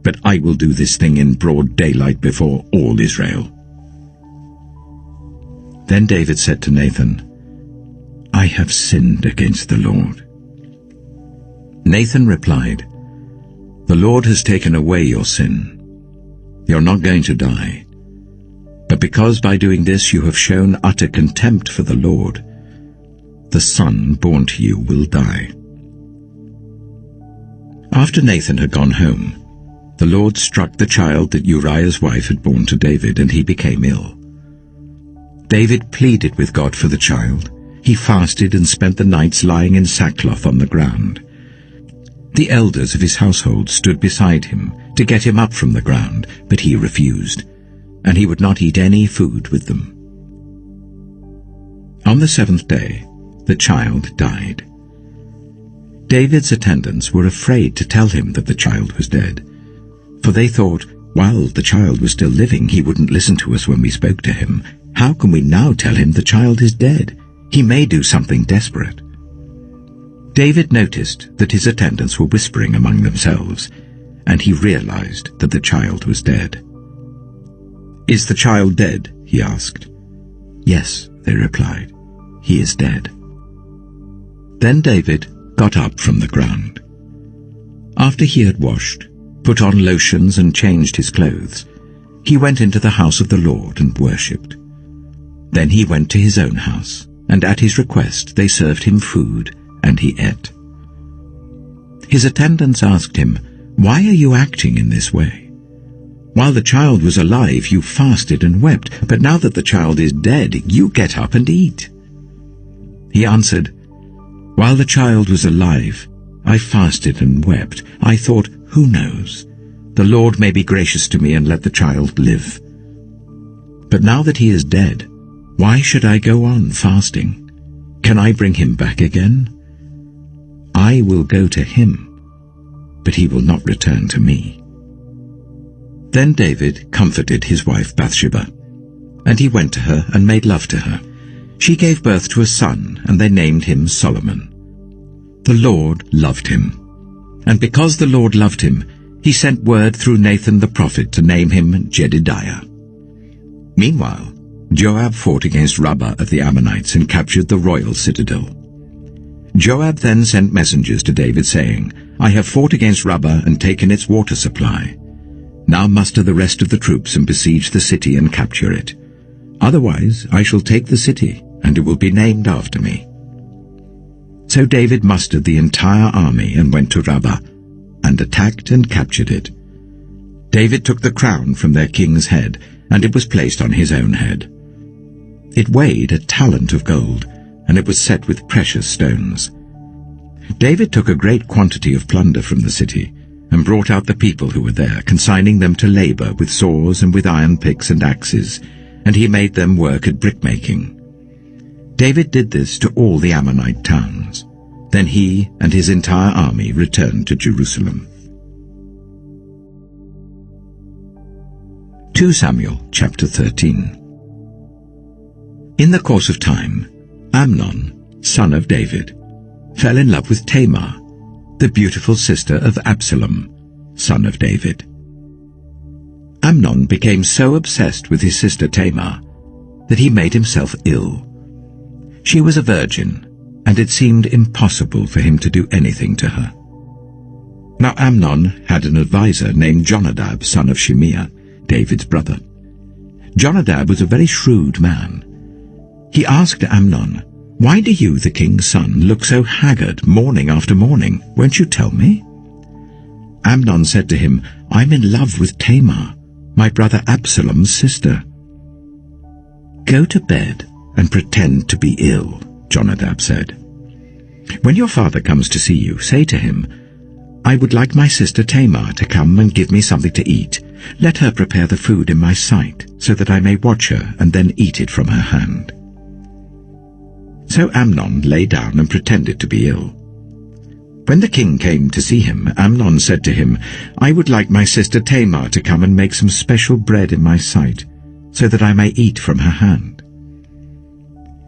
but I will do this thing in broad daylight before all Israel. Then David said to Nathan, I have sinned against the Lord. Nathan replied, The Lord has taken away your sin. You're not going to die. But because by doing this you have shown utter contempt for the Lord, the son born to you will die. After Nathan had gone home, the Lord struck the child that Uriah's wife had borne to David, and he became ill. David pleaded with God for the child. He fasted and spent the nights lying in sackcloth on the ground. The elders of his household stood beside him to get him up from the ground, but he refused, and he would not eat any food with them. On the 7th day, the child died. David's attendants were afraid to tell him that the child was dead, for they thought, while the child was still living, he wouldn't listen to us when we spoke to him. How can we now tell him the child is dead? He may do something desperate. David noticed that his attendants were whispering among themselves, and he realized that the child was dead. "Is the child dead?" he asked. "Yes," they replied, "he is dead." Then David got up from the ground. After he had washed, put on lotions and changed his clothes, he went into the house of the Lord and worshipped. Then he went to his own house, and at his request they served him food, and he ate. His attendants asked him, "Why are you acting in this way? While the child was alive, you fasted and wept, but now that the child is dead, you get up and eat." He answered, "While the child was alive, I fasted and wept. I thought, who knows? The Lord may be gracious to me and let the child live. But now that he is dead, why should I go on fasting? Can I bring him back again? I will go to him, but he will not return to me." Then David comforted his wife Bathsheba, and he went to her and made love to her. She gave birth to a son, and they named him Solomon. The Lord loved him, and because the Lord loved him, he sent word through Nathan the prophet to name him Jedidiah. Meanwhile, Joab fought against Rabbah of the Ammonites and captured the royal citadel. Joab then sent messengers to David, saying, "I have fought against Rabbah and taken its water supply. Now muster the rest of the troops and besiege the city and capture it. Otherwise I shall take the city, and it will be named after me." So David mustered the entire army and went to Rabbah, and attacked and captured it. David took the crown from their king's head, and it was placed on his own head. It weighed 1 talent of gold, and it was set with precious stones. David took a great quantity of plunder from the city, and brought out the people who were there, consigning them to labor with saws and with iron picks and axes, and he made them work at brickmaking. David did this to all the Ammonite towns. Then he and his entire army returned to Jerusalem. 2 Samuel chapter 13. In the course of time, Amnon, son of David, fell in love with Tamar, the beautiful sister of Absalom, son of David. Amnon became so obsessed with his sister Tamar that he made himself ill. She was a virgin, and it seemed impossible for him to do anything to her. Now Amnon had an adviser named Jonadab, son of Shimeah, David's brother. Jonadab was a very shrewd man. He asked Amnon, "Why do you, the king's son, look so haggard morning after morning? Won't you tell me?" Amnon said to him, "I'm in love with Tamar, my brother Absalom's sister." "Go to bed and pretend to be ill," Jonadab said. "When your father comes to see you, say to him, 'I would like my sister Tamar to come and give me something to eat. Let her prepare the food in my sight, so that I may watch her and then eat it from her hand.'" So Amnon lay down and pretended to be ill. When the king came to see him, Amnon said to him, "I would like my sister Tamar to come and make some special bread in my sight, so that I may eat from her hand."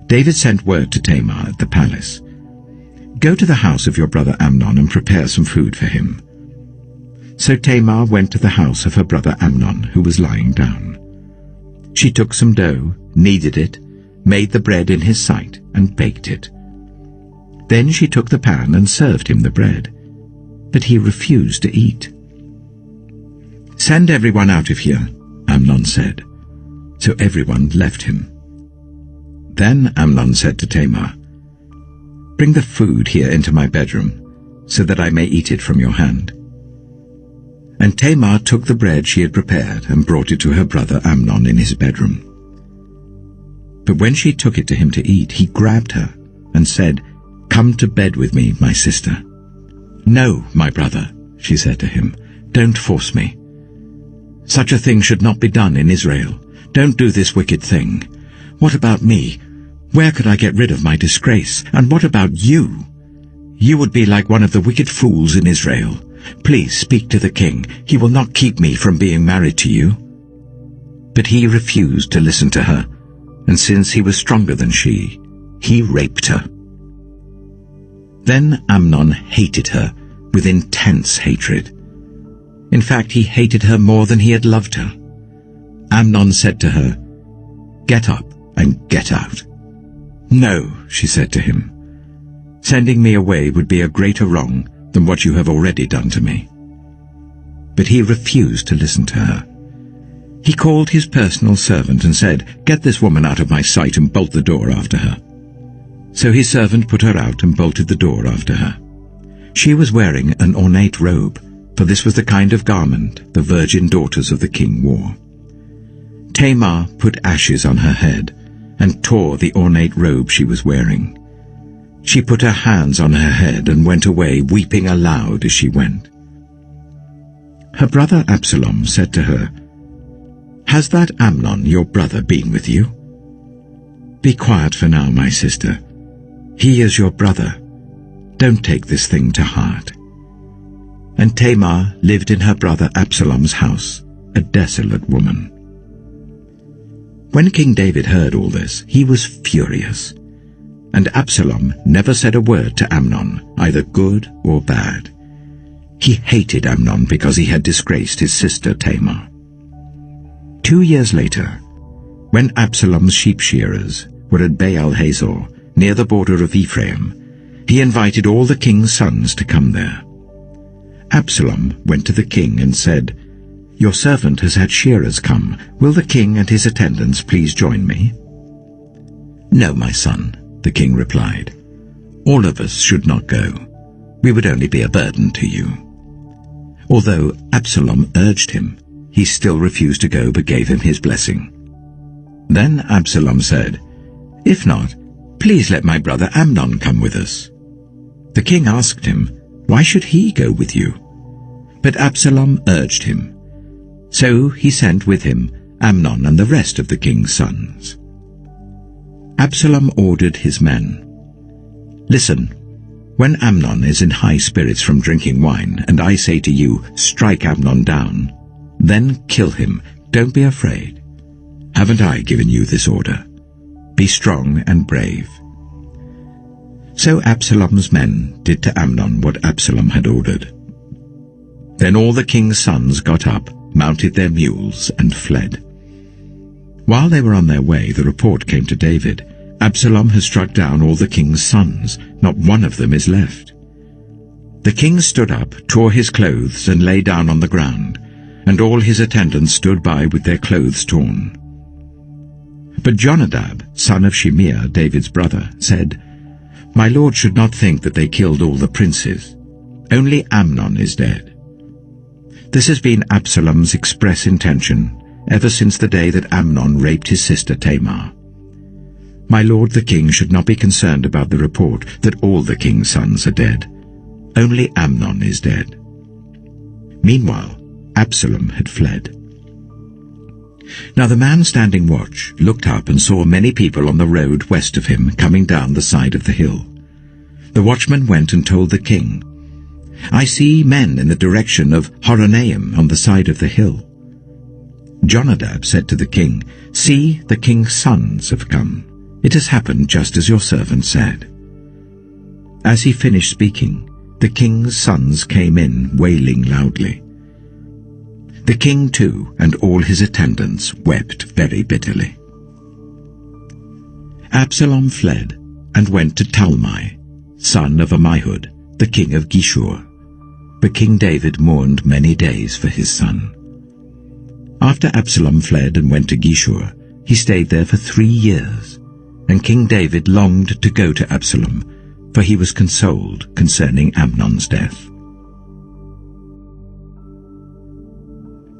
David sent word to Tamar at the palace, "Go to the house of your brother Amnon and prepare some food for him." So Tamar went to the house of her brother Amnon, who was lying down. She took some dough, kneaded it, made the bread in his sight, and baked it. Then she took the pan and served him the bread, but he refused to eat. "Send everyone out of here," Amnon said. So everyone left him. Then Amnon said to Tamar, "Bring the food here into my bedroom, so that I may eat it from your hand." And Tamar took the bread she had prepared and brought it to her brother Amnon in his bedroom. But when she took it to him to eat, he grabbed her and said, "Come to bed with me, my sister." "No, my brother," she said to him, "don't force me. Such a thing should not be done in Israel. Don't do this wicked thing. What about me? Where could I get rid of my disgrace? And what about you? You would be like one of the wicked fools in Israel. Please speak to the king. He will not keep me from being married to you." But he refused to listen to her, and since he was stronger than she, he raped her. Then Amnon hated her with intense hatred. In fact, he hated her more than he had loved her. Amnon said to her, "Get up and get out." "No," she said to him. "Sending me away would be a greater wrong than what you have already done to me." But he refused to listen to her. He called his personal servant and said, "Get this woman out of my sight and bolt the door after her." So his servant put her out and bolted the door after her. She was wearing an ornate robe, for this was the kind of garment the virgin daughters of the king wore. Tamar put ashes on her head and tore the ornate robe she was wearing. She put her hands on her head and went away, weeping aloud as she went. Her brother Absalom said to her, "Has that Amnon, your brother, been with you?" "Be quiet for now, my sister. He is your brother. Don't take this thing to heart." And Tamar lived in her brother Absalom's house, a desolate woman. When King David heard all this, he was furious. And Absalom never said a word to Amnon, either good or bad. He hated Amnon because he had disgraced his sister Tamar. 2 years later, when Absalom's sheep shearers were at Baal Hazor, near the border of Ephraim, he invited all the king's sons to come there. Absalom went to the king and said, "Your servant has had shearers come. Will the king and his attendants please join me?" "No, my son," the king replied. "All of us should not go. We would only be a burden to you." Although Absalom urged him, he still refused to go but gave him his blessing. Then Absalom said, "If not, please let my brother Amnon come with us." The king asked him, "Why should he go with you?" But Absalom urged him. So he sent with him Amnon and the rest of the king's sons. Absalom ordered his men, "Listen, when Amnon is in high spirits from drinking wine, and I say to you, 'Strike Amnon down,' then kill him. Don't be afraid. Haven't I given you this order? Be strong and brave." So Absalom's men did to Amnon what Absalom had ordered. Then all the king's sons got up, mounted their mules, and fled. While they were on their way, the report came to David, "Absalom has struck down all the king's sons. Not one of them is left." The king stood up, tore his clothes, and lay down on the ground, and all his attendants stood by with their clothes torn. But Jonadab, son of Shimeah, David's brother, said, "My lord should not think that they killed all the princes. Only Amnon is dead." This has been Absalom's express intention ever since the day that Amnon raped his sister Tamar. My lord the king should not be concerned about the report that all the king's sons are dead. Only Amnon is dead. Meanwhile, Absalom had fled. Now the man standing watch looked up and saw many people on the road west of him coming down the side of the hill. The watchman went and told the king, "I see men in the direction of Horonaim on the side of the hill." Jonadab said to the king, "See, the king's sons have come. It has happened just as your servant said." As he finished speaking, the king's sons came in, wailing loudly. The king too and all his attendants wept very bitterly. Absalom fled and went to Talmai, son of Ammihud, the king of Geshur. But King David mourned many days for his son. After Absalom fled and went to Geshur, he stayed there for 3 years, and King David longed to go to Absalom, for he was consoled concerning Amnon's death.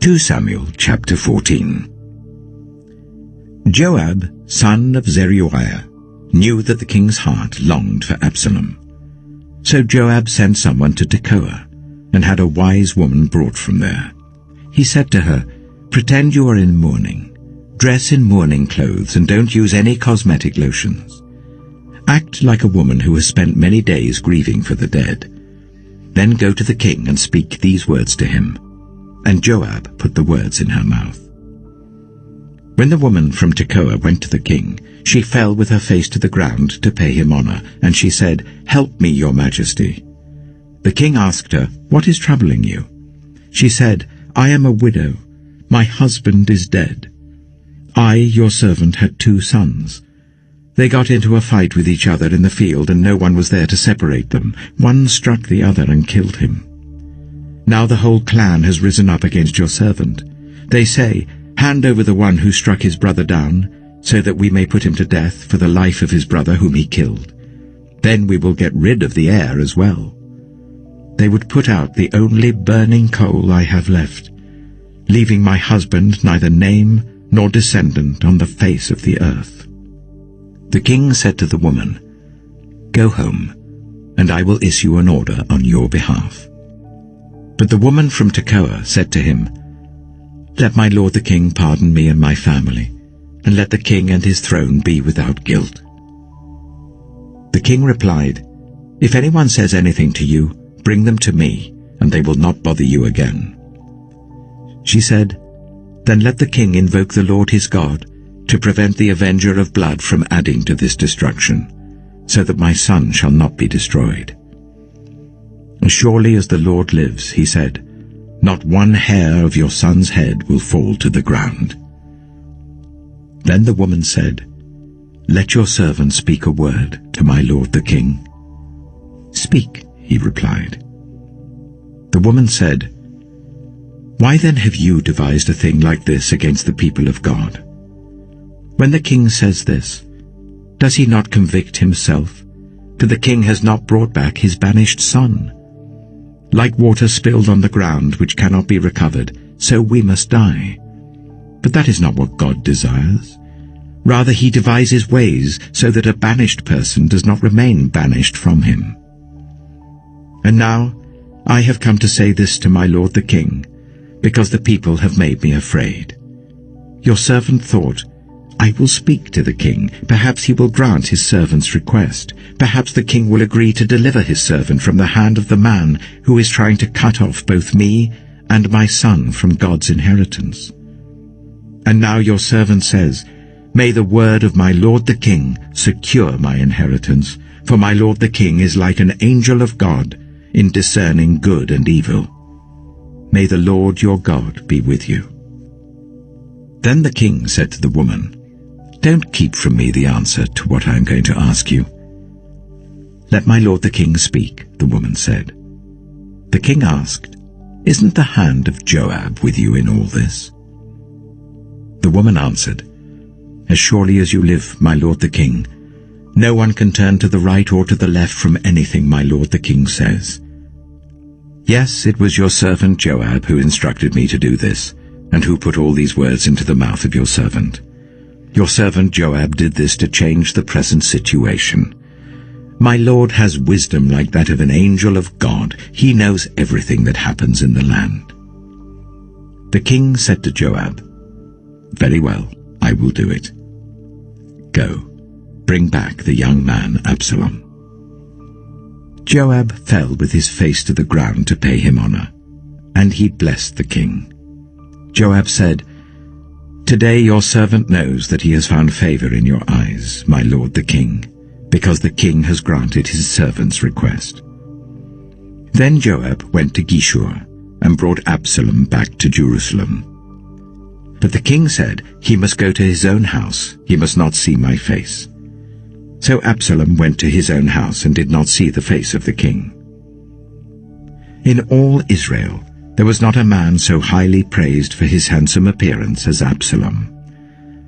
2 Samuel chapter 14. Joab, son of Zeruiah, knew that the king's heart longed for Absalom. So Joab sent someone to Tekoa, and had a wise woman brought from there. He said to her, "Pretend you are in mourning. Dress in mourning clothes and don't use any cosmetic lotions. Act like a woman who has spent many days grieving for the dead. Then go to the king and speak these words to him." And Joab put the words in her mouth. When the woman from Tekoa went to the king, she fell with her face to the ground to pay him honor, and she said, "Help me, your majesty." The king asked her, "What is troubling you?" She said, "I am a widow. My husband is dead, I, your servant, had 2 sons. They got into a fight with each other in the field, and no one was there to separate them. One struck the other and killed him. Now the whole clan has risen up against your servant. They say, 'Hand over the one who struck his brother down, so that we may put him to death for the life of his brother whom he killed. Then we will get rid of the heir as well.' They would put out the only burning coal I have left, leaving my husband neither name nor descendant on the face of the earth." The king said to the woman, "Go home, and I will issue an order on your behalf." But the woman from Tekoa said to him, "Let my lord the king pardon me and my family, and let the king and his throne be without guilt." The king replied, "If anyone says anything to you, bring them to me, and they will not bother you again." She said, "Then let the king invoke the Lord his God, to prevent the avenger of blood from adding to this destruction, so that my son shall not be destroyed." "As surely as the Lord lives," he said, "not one hair of your son's head will fall to the ground." Then the woman said, "Let your servant speak a word to my lord the king." "Speak," he replied. The woman said, "Why then have you devised a thing like this against the people of God? When the king says this, does he not convict himself? For the king has not brought back his banished son. Like water spilled on the ground which cannot be recovered, so we must die. But that is not what God desires. Rather he devises ways so that a banished person does not remain banished from him. And now I have come to say this to my lord the king, because the people have made me afraid. Your servant thought, 'I will speak to the king. Perhaps he will grant his servant's request. Perhaps the king will agree to deliver his servant from the hand of the man who is trying to cut off both me and my son from God's inheritance.' And now your servant says, 'May the word of my lord the king secure my inheritance, for my lord the king is like an angel of God in discerning good and evil. May the Lord your God be with you.' Then the king said to the woman, 'Don't keep from me the answer to what I am going to ask you.' 'Let my lord the king speak,' the woman said. The king asked, 'Isn't the hand of Joab with you in all this?' The woman answered, 'As surely as you live, my lord the king, no one can turn to the right or to the left from anything my lord the king says. Yes, it was your servant Joab who instructed me to do this, and who put all these words into the mouth of your servant. Your servant Joab did this to change the present situation. My lord has wisdom like that of an angel of God. He knows everything that happens in the land.' The king said to Joab, 'Very well, I will do it. Go, bring back the young man Absalom.' Joab fell with his face to the ground to pay him honor, and he blessed the king. Joab said, 'Today your servant knows that he has found favor in your eyes, my lord the king, because the king has granted his servant's request.' Then Joab went to Geshur and brought Absalom back to Jerusalem. But the king said, 'He must go to his own house. He must not see my face.' So Absalom went to his own house and did not see the face of the king. In all Israel there was not a man so highly praised for his handsome appearance as Absalom.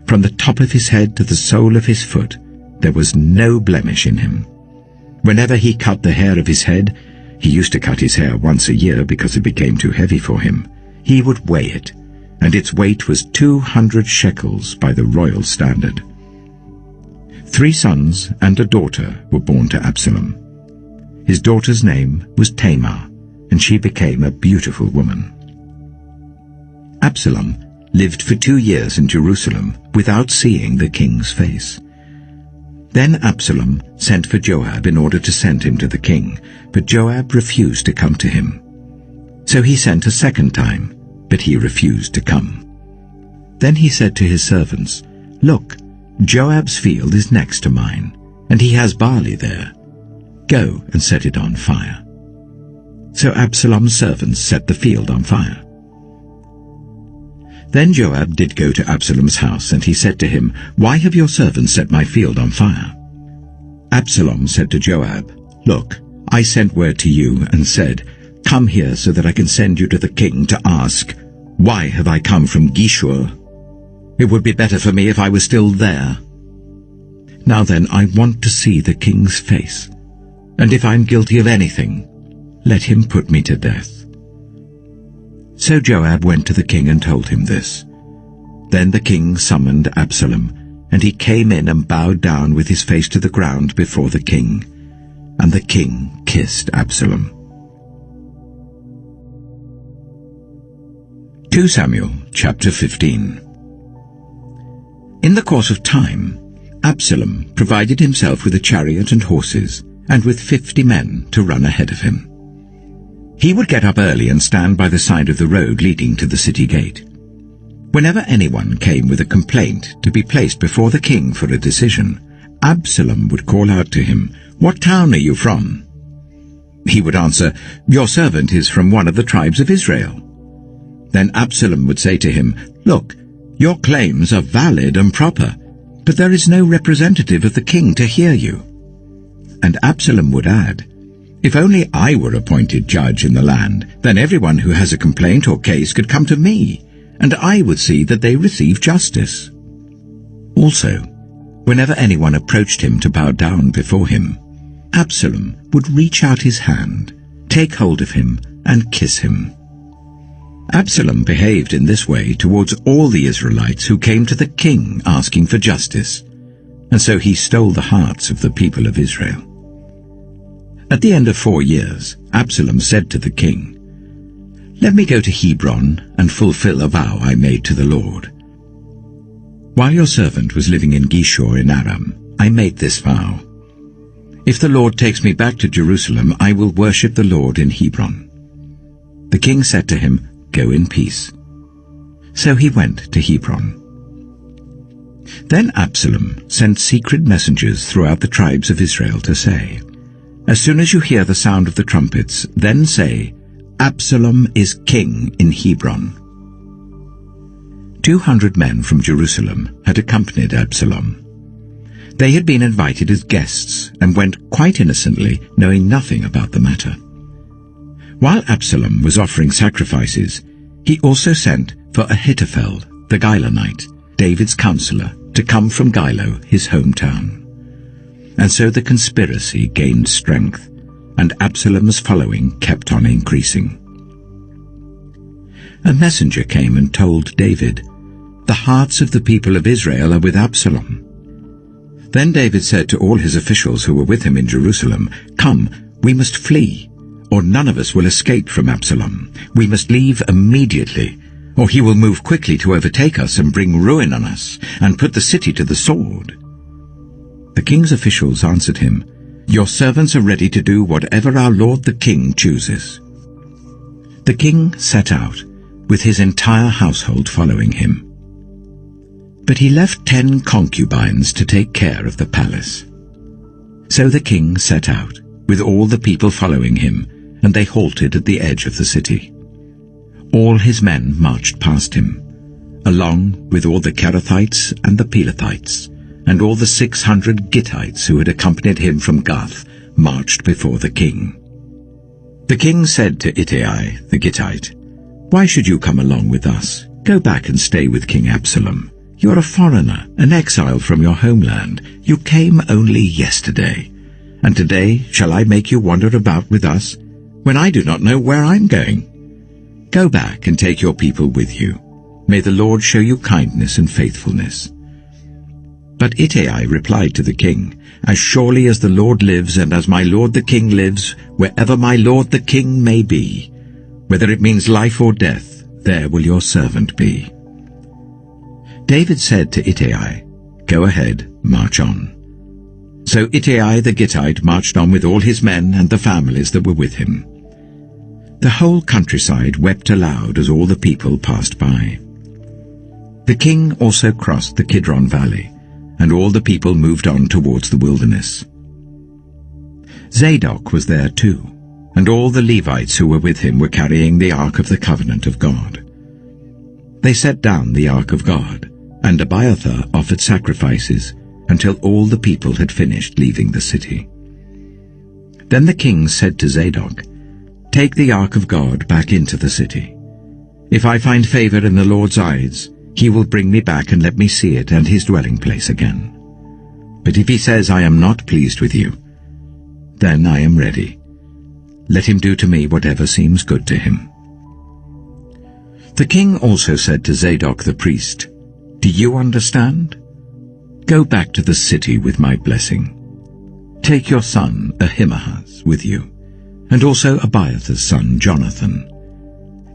From the top of his head to the sole of his foot there was no blemish in him. Whenever he cut the hair of his head, he used to cut his hair once a year because it became too heavy for him, he would weigh it, and its weight was 200 shekels by the royal standard. 3 sons and a daughter were born to Absalom. His daughter's name was Tamar, and she became a beautiful woman. Absalom lived for 2 years in Jerusalem without seeing the king's face. Then Absalom sent for Joab in order to send him to the king, but Joab refused to come to him. So he sent a second time, but he refused to come. Then he said to his servants, 'Look, Joab's field is next to mine, and he has barley there. Go and set it on fire.' So Absalom's servants set the field on fire. Then Joab did go to Absalom's house, and he said to him, "Why have your servants set my field on fire?" Absalom said to Joab, "Look, I sent word to you and said, 'Come here so that I can send you to the king to ask, why have I come from Geshur? It would be better for me if I was still there. Now then, I want to see the king's face, and if I'm guilty of anything, let him put me to death.'" So Joab went to the king and told him this. Then the king summoned Absalom, and he came in and bowed down with his face to the ground before the king, and the king kissed Absalom. 2 Samuel chapter 15. In the course of time, Absalom provided himself with a chariot and horses, and with 50 men to run ahead of him. He would get up early and stand by the side of the road leading to the city gate. Whenever anyone came with a complaint to be placed before the king for a decision, Absalom would call out to him, "What town are you from?" He would answer, "Your servant is from one of the tribes of Israel." Then Absalom would say to him, "Look, your claims are valid and proper, but there is no representative of the king to hear you." And Absalom would add, "If only I were appointed judge in the land, then everyone who has a complaint or case could come to me, and I would see that they receive justice." Also, whenever anyone approached him to bow down before him, Absalom would reach out his hand, take hold of him, and kiss him. Absalom behaved in this way towards all the Israelites who came to the king asking for justice, and so he stole the hearts of the people of Israel. At the end of 4 years, Absalom said to the king, "Let me go to Hebron and fulfill a vow I made to the Lord. While your servant was living in Geshur in Aram, I made this vow. If the Lord takes me back to Jerusalem, I will worship the Lord in Hebron." The king said to him, "Go in peace." So he went to Hebron. Then Absalom sent secret messengers throughout the tribes of Israel to say, "As soon as you hear the sound of the trumpets, then say, 'Absalom is king in Hebron.'" 200 men from Jerusalem had accompanied Absalom. They had been invited as guests and went quite innocently, knowing nothing about the matter. While Absalom was offering sacrifices, he also sent for Ahithophel, the Gilonite, David's counselor, to come from Gilo, his hometown. And so the conspiracy gained strength, and Absalom's following kept on increasing. A messenger came and told David, "The hearts of the people of Israel are with Absalom." Then David said to all his officials who were with him in Jerusalem, "Come, we must flee, or none of us will escape from Absalom. We must leave immediately, or he will move quickly to overtake us and bring ruin on us, and put the city to the sword." The king's officials answered him, "Your servants are ready to do whatever our lord the king chooses." The king set out, with his entire household following him. But he left 10 concubines to take care of the palace. So the king set out, with all the people following him, and they halted at the edge of the city. All his men marched past him, along with all the Kerethites and the Pelethites, and all the 600 Gittites who had accompanied him from Gath marched before the king. The king said to Ittai the Gittite, "Why should you come along with us? Go back and stay with King Absalom. You are a foreigner, an exile from your homeland. You came only yesterday. And today shall I make you wander about with us, when I do not know where I'm going? Go back and take your people with you. May the Lord show you kindness and faithfulness." But Ittai replied to the king, "As surely as the Lord lives and as my lord the king lives, wherever my lord the king may be, whether it means life or death, there will your servant be." David said to Ittai, "Go ahead, march on." So Ittai the Gittite marched on with all his men and the families that were with him. The whole countryside wept aloud as all the people passed by. The king also crossed the Kidron Valley, and all the people moved on towards the wilderness. Zadok was there too, and all the Levites who were with him were carrying the Ark of the Covenant of God. They set down the ark of God, and Abiathar offered sacrifices until all the people had finished leaving the city. Then the king said to Zadok, "Take the ark of God back into the city. If I find favor in the Lord's eyes, he will bring me back and let me see it and his dwelling place again. But if he says, I am not pleased with you, then I am ready. Let him do to me whatever seems good to him." The king also said to Zadok the priest, "Do you understand? Go back to the city with my blessing. Take your son Ahimaaz with you, and also Abiathar's son Jonathan.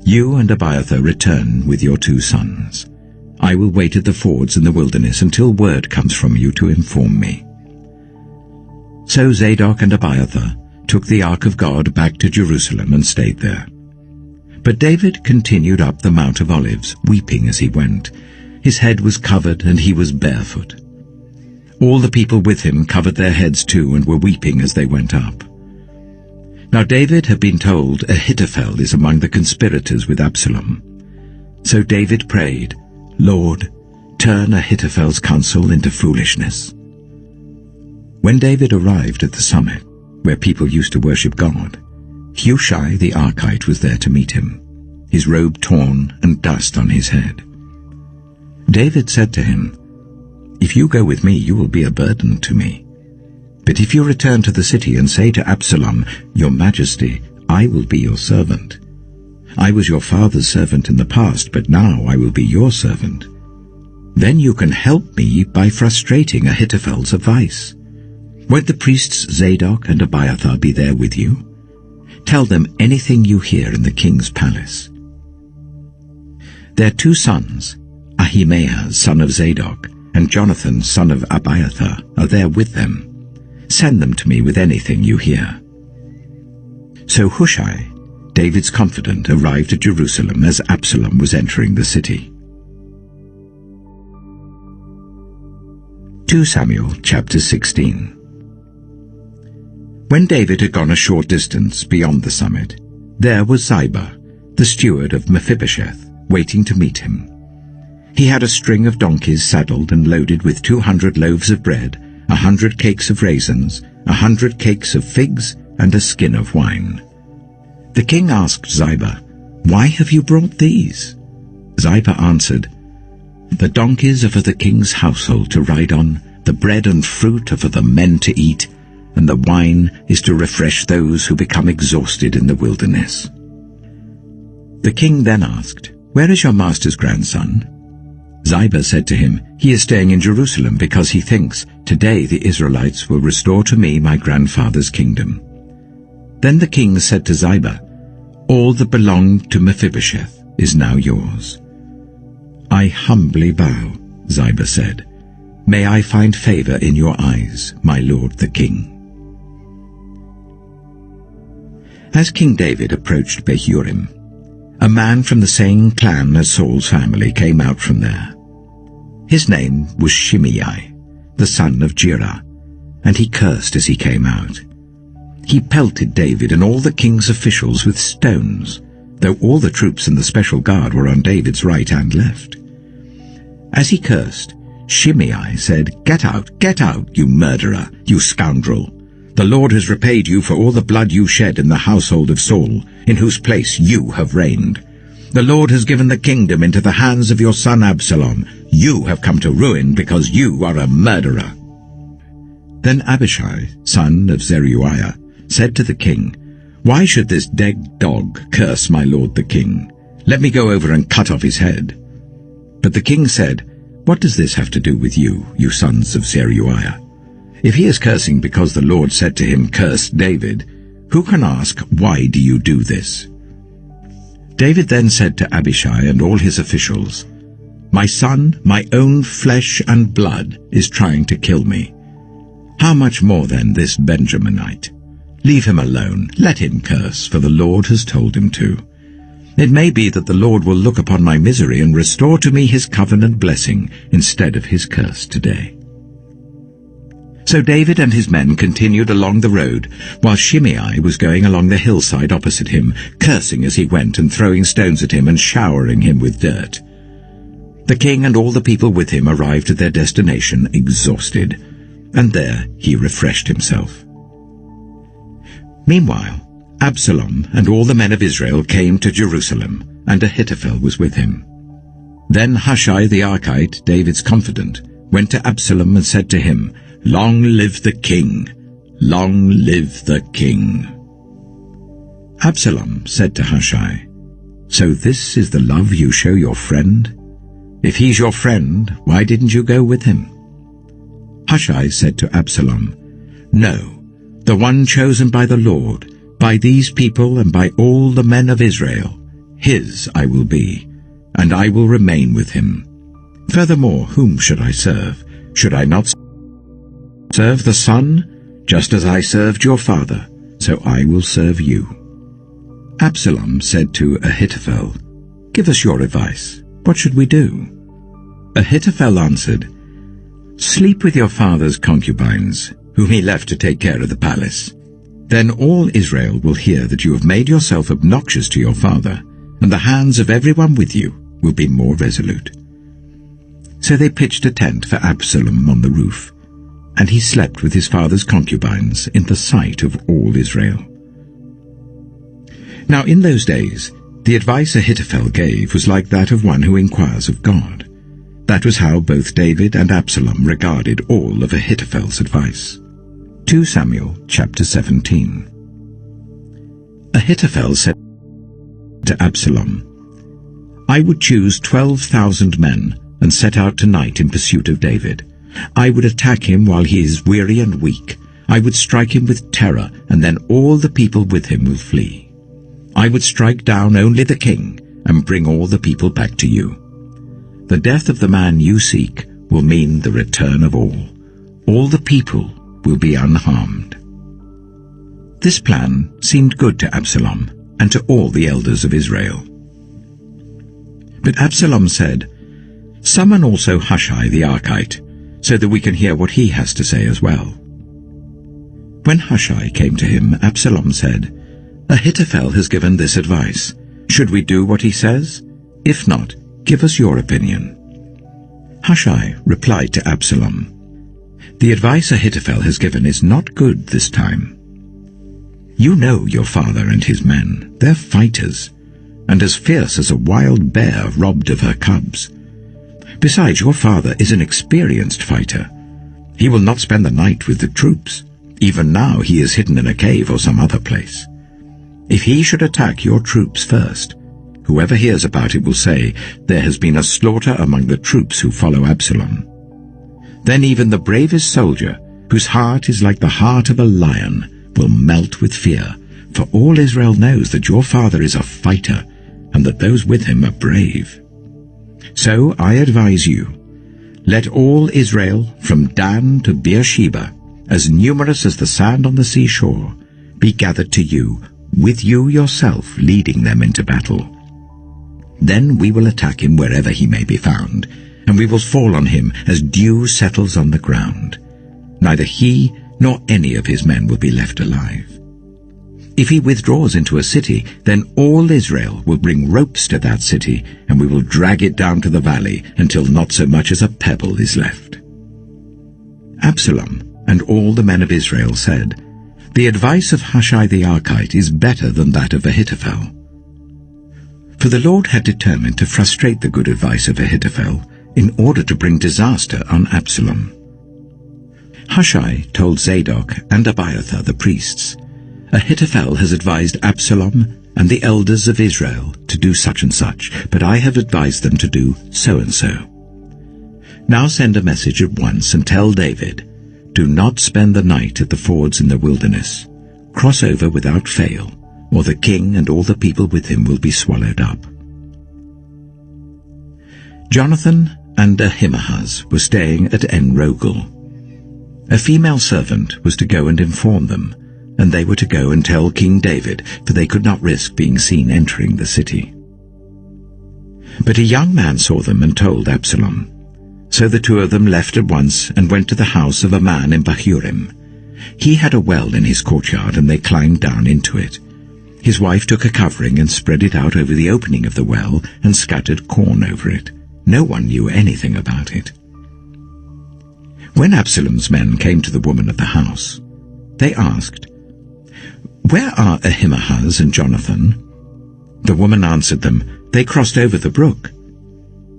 You and Abiathar return with your 2 sons. I will wait at the fords in the wilderness until word comes from you to inform me." So Zadok and Abiathar took the ark of God back to Jerusalem and stayed there. But David continued up the Mount of Olives, weeping as he went. His head was covered and he was barefoot. All the people with him covered their heads too and were weeping as they went up. Now David had been told Ahithophel is among the conspirators with Absalom. So David prayed, "Lord, turn Ahithophel's counsel into foolishness." When David arrived at the summit, where people used to worship God, Hushai the Archite was there to meet him, his robe torn and dust on his head. David said to him, "If you go with me, you will be a burden to me. But if you return to the city and say to Absalom, 'Your Majesty, I will be your servant. I was your father's servant in the past, but now I will be your servant,' then you can help me by frustrating Ahithophel's advice. Won't the priests Zadok and Abiathar be there with you? Tell them anything you hear in the king's palace." Their 2 sons, Ahimaaz son of Zadok and Jonathan son of Abiathar, are there with them. Send them to me with anything you hear." So Hushai, David's confidant, arrived at Jerusalem as Absalom was entering the city. 2 Samuel chapter 16. When David had gone a short distance beyond the summit, there was Ziba, the steward of Mephibosheth, waiting to meet him. He had a string of donkeys saddled and loaded with 200 loaves of bread, 100 cakes of raisins, 100 cakes of figs, and a skin of wine. The king asked Ziba, "Why have you brought these?" Ziba answered, "The donkeys are for the king's household to ride on, the bread and fruit are for the men to eat, and the wine is to refresh those who become exhausted in the wilderness." The king then asked, "Where is your master's grandson?" Ziba said to him, "He is staying in Jerusalem because he thinks, 'Today the Israelites will restore to me my grandfather's kingdom.'" Then the king said to Ziba, "All that belonged to Mephibosheth is now yours." "I humbly bow," Ziba said. "May I find favor in your eyes, my lord the king." As King David approached Bahurim, a man from the same clan as Saul's family came out from there. His name was Shimei, the son of Jirah, and he cursed as he came out. He pelted David and all the king's officials with stones, though all the troops and the special guard were on David's right and left. As he cursed, Shimei said, get out, you murderer, you scoundrel! The Lord has repaid you for all the blood you shed in the household of Saul, in whose place you have reigned. The Lord has given the kingdom into the hands of your son Absalom. You have come to ruin because you are a murderer." Then Abishai, son of Zeruiah, said to the king, "Why should this dead dog curse my lord the king? Let me go over and cut off his head." But the king said, "What does this have to do with you, you sons of Zeruiah? If he is cursing because the Lord said to him, 'Curse David,' who can ask, 'Why do you do this?'" David then said to Abishai and all his officials, "My son, my own flesh and blood, is trying to kill me. How much more then this Benjaminite? Leave him alone, let him curse, for the Lord has told him to. It may be that the Lord will look upon my misery and restore to me his covenant blessing instead of his curse today." So David and his men continued along the road, while Shimei was going along the hillside opposite him, cursing as he went and throwing stones at him and showering him with dirt. The king and all the people with him arrived at their destination exhausted, and there he refreshed himself. Meanwhile, Absalom and all the men of Israel came to Jerusalem, and Ahithophel was with him. Then Hushai the Archite, David's confidant, went to Absalom and said to him, "Long live the king! Long live the king!" Absalom said to Hushai, "So this is the love you show your friend? If he's your friend, why didn't you go with him?" Hushai said to Absalom, "No, the one chosen by the Lord, by these people and by all the men of Israel, his I will be, and I will remain with him. Furthermore, whom should I serve? Should I not serve the Son? Just as I served your father, so I will serve you." Absalom said to Ahithophel, "Give us your advice. What should we do?" Ahithophel answered, "Sleep with your father's concubines, whom he left to take care of the palace. Then all Israel will hear that you have made yourself obnoxious to your father, and the hands of everyone with you will be more resolute." So they pitched a tent for Absalom on the roof, and he slept with his father's concubines in the sight of all Israel. Now in those days, the advice Ahithophel gave was like that of one who inquires of God. That was how both David and Absalom regarded all of Ahithophel's advice. 2 Samuel chapter 17. Ahithophel said to Absalom, "I would choose 12,000 men and set out tonight in pursuit of David. I would attack him while he is weary and weak. I would strike him with terror, and then all the people with him will flee. I would strike down only the king and bring all the people back to you. The death of the man you seek will mean the return of all. All the people will be unharmed." This plan seemed good to Absalom and to all the elders of Israel. But Absalom said, "Summon also Hushai the Archite, so that we can hear what he has to say as well." When Hushai came to him, Absalom said, "Ahithophel has given this advice. Should we do what he says? If not, give us your opinion." Hushai replied to Absalom, "The advice Ahithophel has given is not good this time. You know your father and his men. They're fighters, and as fierce as a wild bear robbed of her cubs. Besides, your father is an experienced fighter. He will not spend the night with the troops. Even now he is hidden in a cave or some other place. If he should attack your troops first, whoever hears about it will say, 'There has been a slaughter among the troops who follow Absalom.' Then even the bravest soldier, whose heart is like the heart of a lion, will melt with fear, for all Israel knows that your father is a fighter, and that those with him are brave. So I advise you, let all Israel, from Dan to Beersheba, as numerous as the sand on the seashore, be gathered to you, with you yourself leading them into battle. Then we will attack him wherever he may be found, and we will fall on him as dew settles on the ground. Neither he nor any of his men will be left alive. If he withdraws into a city, then all Israel will bring ropes to that city, and we will drag it down to the valley until not so much as a pebble is left." Absalom and all the men of Israel said, "The advice of Hushai the Archite is better than that of Ahithophel." For the Lord had determined to frustrate the good advice of Ahithophel in order to bring disaster on Absalom. Hushai told Zadok and Abiathar the priests, "Ahithophel has advised Absalom and the elders of Israel to do such and such, but I have advised them to do so and so. Now send a message at once and tell David, 'Do not spend the night at the fords in the wilderness. Cross over without fail, or the king and all the people with him will be swallowed up.'" Jonathan and Ahimaaz were staying at En-Rogel. A female servant was to go and inform them, and they were to go and tell King David, for they could not risk being seen entering the city. But a young man saw them and told Absalom. So the two of them left at once and went to the house of a man in Bahurim. He had a well in his courtyard, and they climbed down into it. His wife took a covering and spread it out over the opening of the well and scattered corn over it. No one knew anything about it. When Absalom's men came to the woman of the house, they asked, "Where are Ahimaaz and Jonathan?" The woman answered them, "They crossed over the brook."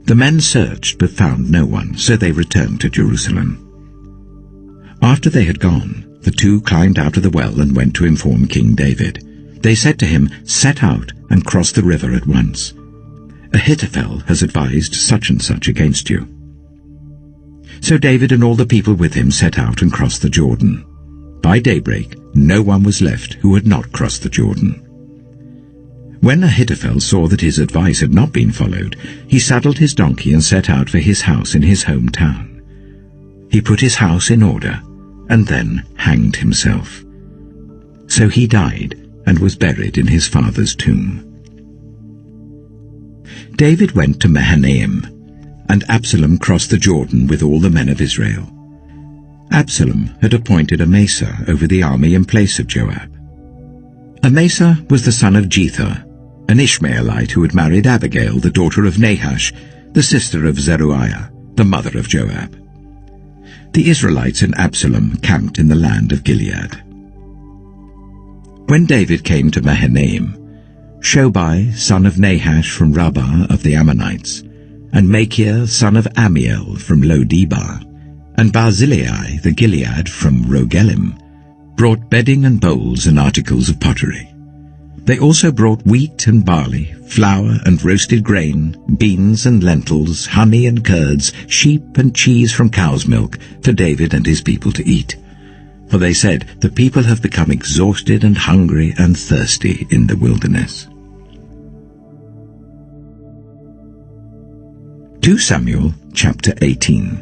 The men searched but found no one, so they returned to Jerusalem. After they had gone, the two climbed out of the well and went to inform King David. They said to him, "Set out and cross the river at once. Ahithophel has advised such and such against you." So David and all the people with him set out and crossed the Jordan. By daybreak, no one was left who had not crossed the Jordan. When Ahithophel saw that his advice had not been followed, he saddled his donkey and set out for his house in his hometown. He put his house in order and then hanged himself. So he died and was buried in his father's tomb. David went to Mahanaim, and Absalom crossed the Jordan with all the men of Israel. Absalom had appointed Amasa over the army in place of Joab. Amasa was the son of Jether, an Ishmaelite who had married Abigail, the daughter of Nahash, the sister of Zeruiah, the mother of Joab. The Israelites and Absalom camped in the land of Gilead. When David came to Mahanaim, Shobai, son of Nahash from Rabbah of the Ammonites, and Machir, son of Amiel from Lo-debar, and Barzillai the Gilead from Rogelim, brought bedding and bowls and articles of pottery. They also brought wheat and barley, flour and roasted grain, beans and lentils, honey and curds, sheep and cheese from cow's milk for David and his people to eat. For they said, "The people have become exhausted and hungry and thirsty in the wilderness." 2 Samuel chapter 18.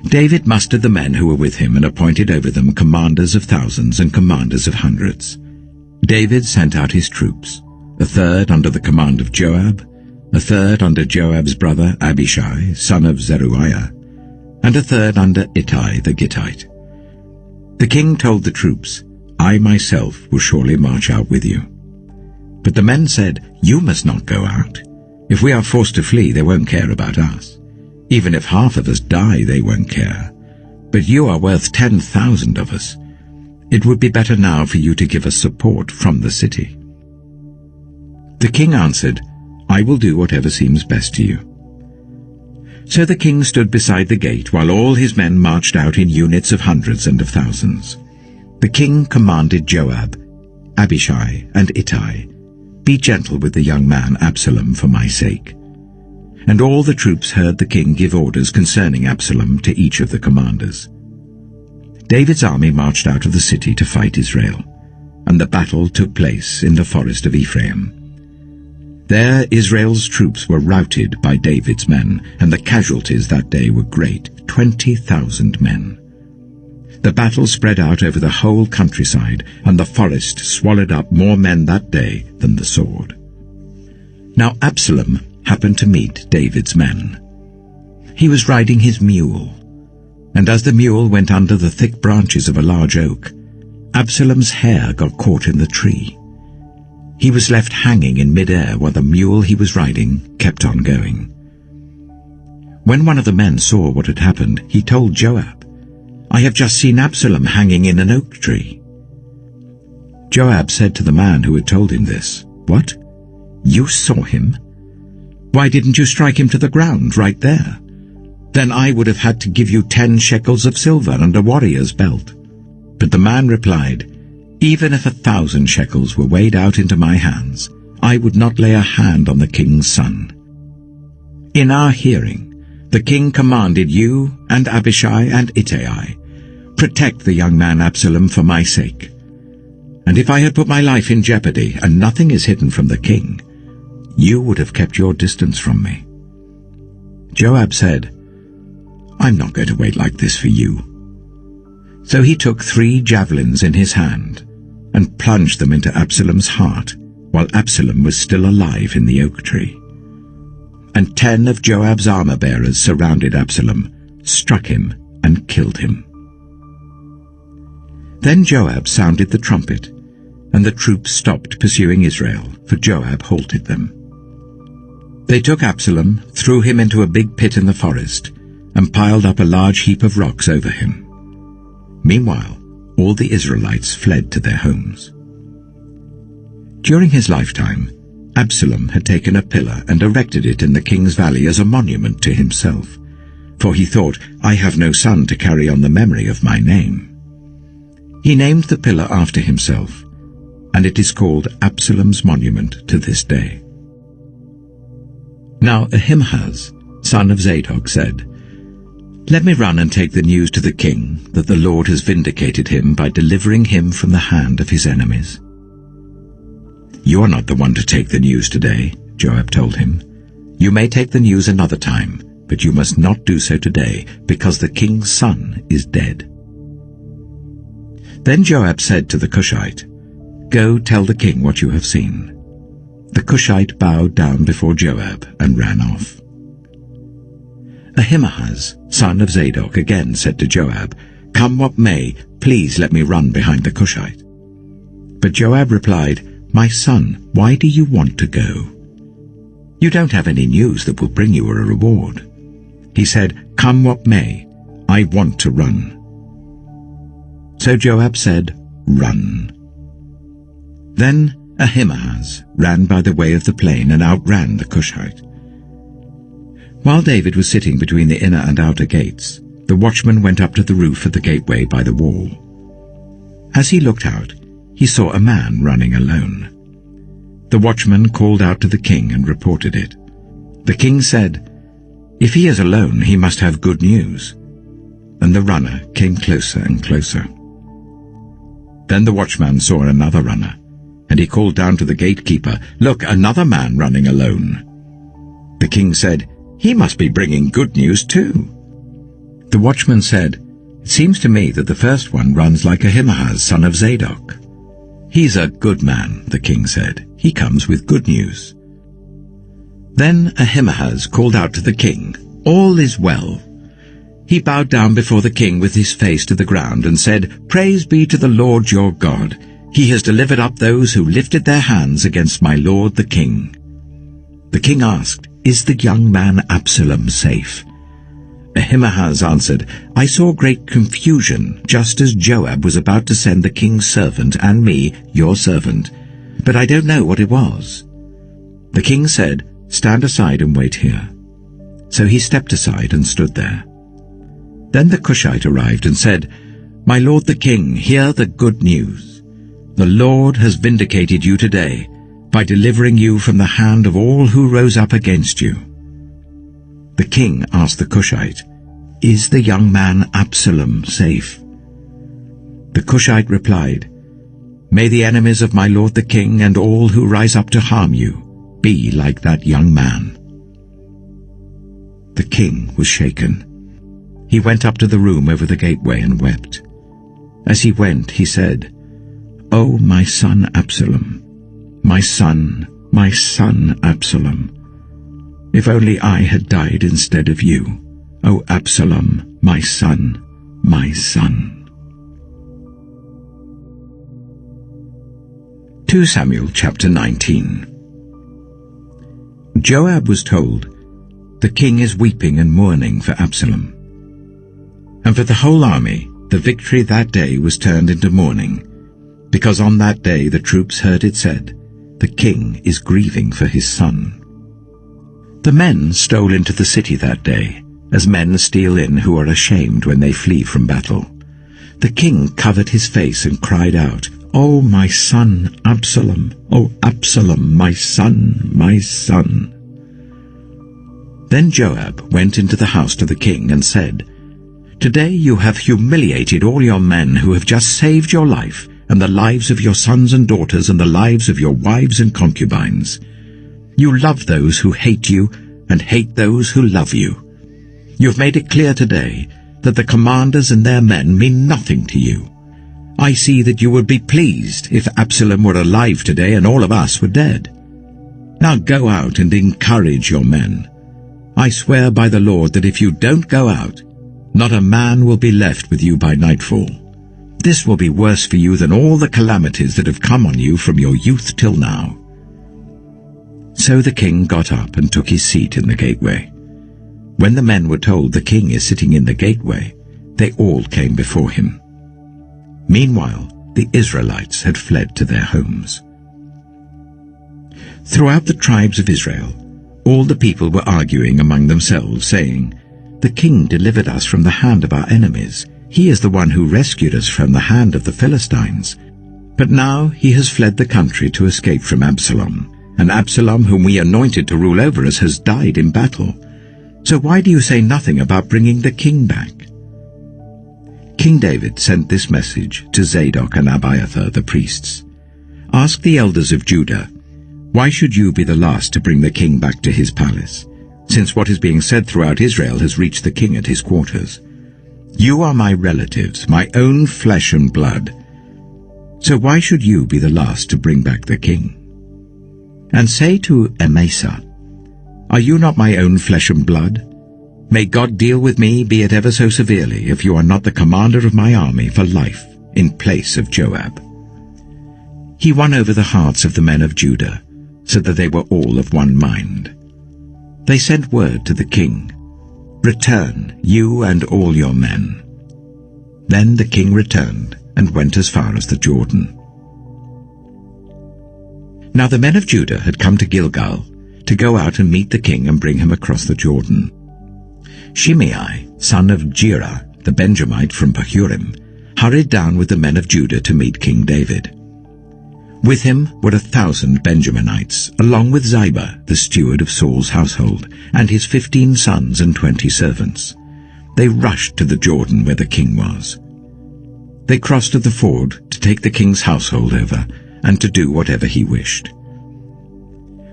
David mustered the men who were with him and appointed over them commanders of thousands and commanders of hundreds. David sent out his troops, a third under the command of Joab, a third under Joab's brother Abishai, son of Zeruiah, and a third under Ittai the Gittite. The king told the troops, "I myself will surely march out with you." But the men said, "You must not go out. If we are forced to flee, they won't care about us. Even if half of us die, they won't care. But you are worth 10,000 of us. It would be better now for you to give us support from the city." The king answered, "I will do whatever seems best to you." So the king stood beside the gate while all his men marched out in units of hundreds and of thousands. The king commanded Joab, Abishai, and Ittai, "Be gentle with the young man Absalom for my sake." And all the troops heard the king give orders concerning Absalom to each of the commanders. David's army marched out of the city to fight Israel, and the battle took place in the forest of Ephraim. There Israel's troops were routed by David's men, and the casualties that day were great, 20,000 men. The battle spread out over the whole countryside, and the forest swallowed up more men that day than the sword. Now Absalom happened to meet David's men. He was riding his mule, and as the mule went under the thick branches of a large oak, Absalom's hair got caught in the tree. He was left hanging in mid-air while the mule he was riding kept on going. When one of the men saw what had happened, he told Joab, "I have just seen Absalom hanging in an oak tree." Joab said to the man who had told him this, "What? You saw him? Why didn't you strike him to the ground right there? Then I would have had to give you 10 shekels of silver and a warrior's belt." But the man replied, "Even if 1,000 shekels were weighed out into my hands, I would not lay a hand on the king's son. In our hearing, the king commanded you and Abishai and Ittai, protect the young man Absalom for my sake. And if I had put my life in jeopardy, and nothing is hidden from the king, you would have kept your distance from me." Joab said, "I'm not going to wait like this for you." So he took 3 javelins in his hand and plunged them into Absalom's heart while Absalom was still alive in the oak tree. And 10 of Joab's armor-bearers surrounded Absalom, struck him, and killed him. Then Joab sounded the trumpet, and the troops stopped pursuing Israel, for Joab halted them. They took Absalom, threw him into a big pit in the forest, and piled up a large heap of rocks over him. Meanwhile, all the Israelites fled to their homes. During his lifetime, Absalom had taken a pillar and erected it in the king's valley as a monument to himself, for he thought, "I have no son to carry on the memory of my name." He named the pillar after himself, and it is called Absalom's monument to this day. Now Ahimaaz, son of Zadok, said, "Let me run and take the news to the king that the Lord has vindicated him by delivering him from the hand of his enemies." "You are not the one to take the news today," Joab told him. "You may take the news another time, but you must not do so today, because the king's son is dead." Then Joab said to the Cushite, "Go tell the king what you have seen." The Cushite bowed down before Joab and ran off. Ahimaaz, son of Zadok, again said to Joab, "Come what may, please let me run behind the Cushite." But Joab replied, "My son, why do you want to go? You don't have any news that will bring you a reward." He said, "Come what may, I want to run." So Joab said, "Run." Then Ahimaaz ran by the way of the plain and outran the Cushite. While David was sitting between the inner and outer gates, the watchman went up to the roof of the gateway by the wall. As he looked out, he saw a man running alone. The watchman called out to the king and reported it. The king said, "If he is alone, he must have good news." And the runner came closer and closer. Then the watchman saw another runner, and he called down to the gatekeeper, "Look, another man running alone." The king said, "He must be bringing good news too." The watchman said, "It seems to me that the first one runs like Ahimaaz, son of Zadok." "He's a good man," the king said. "He comes with good news." Then Ahimaaz called out to the king, "All is well." He bowed down before the king with his face to the ground and said, "Praise be to the Lord your God. He has delivered up those who lifted their hands against my lord the king." The king asked, "Is the young man Absalom safe?" Ahimaaz answered, "I saw great confusion, just as Joab was about to send the king's servant and me, your servant, but I don't know what it was." The king said, "Stand aside and wait here." So he stepped aside and stood there. Then the Cushite arrived and said, "My lord the king, hear the good news. The Lord has vindicated you today by delivering you from the hand of all who rose up against you." The king asked the Cushite, "Is the young man Absalom safe?" The Cushite replied, "May the enemies of my lord the king and all who rise up to harm you be like that young man." The king was shaken. He went up to the room over the gateway and wept. As he went, he said, "Oh, my son Absalom, my son Absalom, if only I had died instead of you, O Absalom, my son, my son." 2 Samuel chapter 19. Joab was told, "The king is weeping and mourning for Absalom." And for the whole army, the victory that day was turned into mourning, because on that day the troops heard it said, "The king is grieving for his son." The men stole into the city that day, as men steal in who are ashamed when they flee from battle. The king covered his face and cried out, "Oh, my son Absalom! Oh, Absalom, my son, my son!" Then Joab went into the house to the king and said, "Today you have humiliated all your men who have just saved your life and the lives of your sons and daughters and the lives of your wives and concubines. You love those who hate you and hate those who love you. You have made it clear today that the commanders and their men mean nothing to you. I see that you would be pleased if Absalom were alive today and all of us were dead. Now go out and encourage your men. I swear by the Lord that if you don't go out, not a man will be left with you by nightfall. This will be worse for you than all the calamities that have come on you from your youth till now." So the king got up and took his seat in the gateway. When the men were told the king is sitting in the gateway, they all came before him. Meanwhile, the Israelites had fled to their homes. Throughout the tribes of Israel, all the people were arguing among themselves, saying, "The king delivered us from the hand of our enemies. He is the one who rescued us from the hand of the Philistines. But now he has fled the country to escape from Absalom, and Absalom, whom we anointed to rule over us, has died in battle. So why do you say nothing about bringing the king back?" King David sent this message to Zadok and Abiathar the priests. "Ask the elders of Judah, why should you be the last to bring the king back to his palace, since what is being said throughout Israel has reached the king at his quarters? You are my relatives, my own flesh and blood. So why should you be the last to bring back the king? And say to Amasa, are you not my own flesh and blood? May God deal with me, be it ever so severely, if you are not the commander of my army for life, in place of Joab." He won over the hearts of the men of Judah, so that they were all of one mind. They sent word to the king, "Return, you and all your men." Then the king returned and went as far as the Jordan. Now the men of Judah had come to Gilgal to go out and meet the king and bring him across the Jordan. Shimei, son of Gera, the Benjamite from Bahurim, hurried down with the men of Judah to meet King David. With him were 1,000 Benjaminites, along with Ziba, the steward of Saul's household, and his 15 sons and 20 servants. They rushed to the Jordan where the king was. They crossed at the ford to take the king's household over, and to do whatever he wished.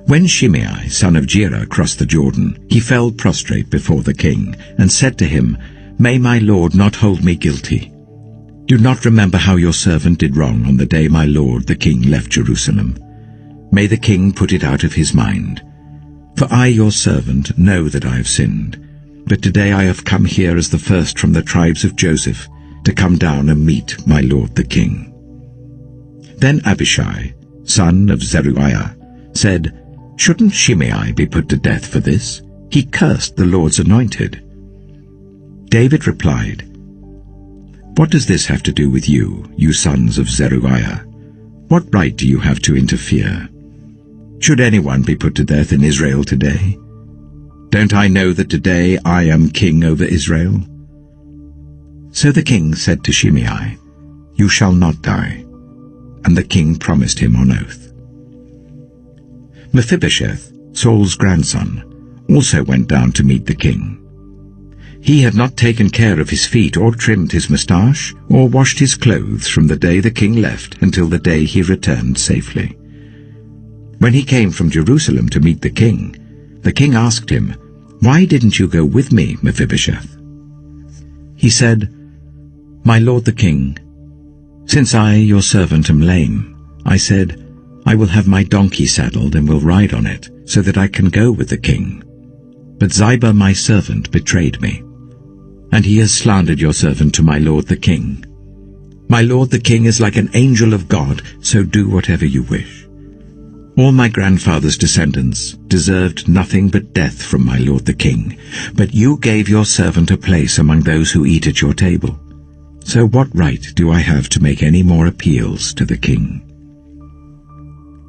When Shimei, son of Gera, crossed the Jordan, he fell prostrate before the king, and said to him, "May my lord not hold me guilty. Do not remember how your servant did wrong on the day my lord the king left Jerusalem. May the king put it out of his mind. For I, your servant, know that I have sinned. But today I have come here as the first from the tribes of Joseph, to come down and meet my lord the king." Then Abishai, son of Zeruiah, said, "Shouldn't Shimei be put to death for this? He cursed the Lord's anointed." David replied, "What does this have to do with you, you sons of Zeruiah? What right do you have to interfere? Should anyone be put to death in Israel today? Don't I know that today I am king over Israel?" So the king said to Shimei, "You shall not die." And the king promised him on oath. Mephibosheth, Saul's grandson, also went down to meet the king. He had not taken care of his feet or trimmed his moustache or washed his clothes from the day the king left until the day he returned safely. When he came from Jerusalem to meet the king asked him, "Why didn't you go with me, Mephibosheth?" He said, "My lord the king, since I, your servant, am lame, I said, I will have my donkey saddled and will ride on it, so that I can go with the king. But Ziba my servant betrayed me, and he has slandered your servant to my lord the king. My lord the king is like an angel of God, so do whatever you wish. All my grandfather's descendants deserved nothing but death from my lord the king, but you gave your servant a place among those who eat at your table. So what right do I have to make any more appeals to the king?"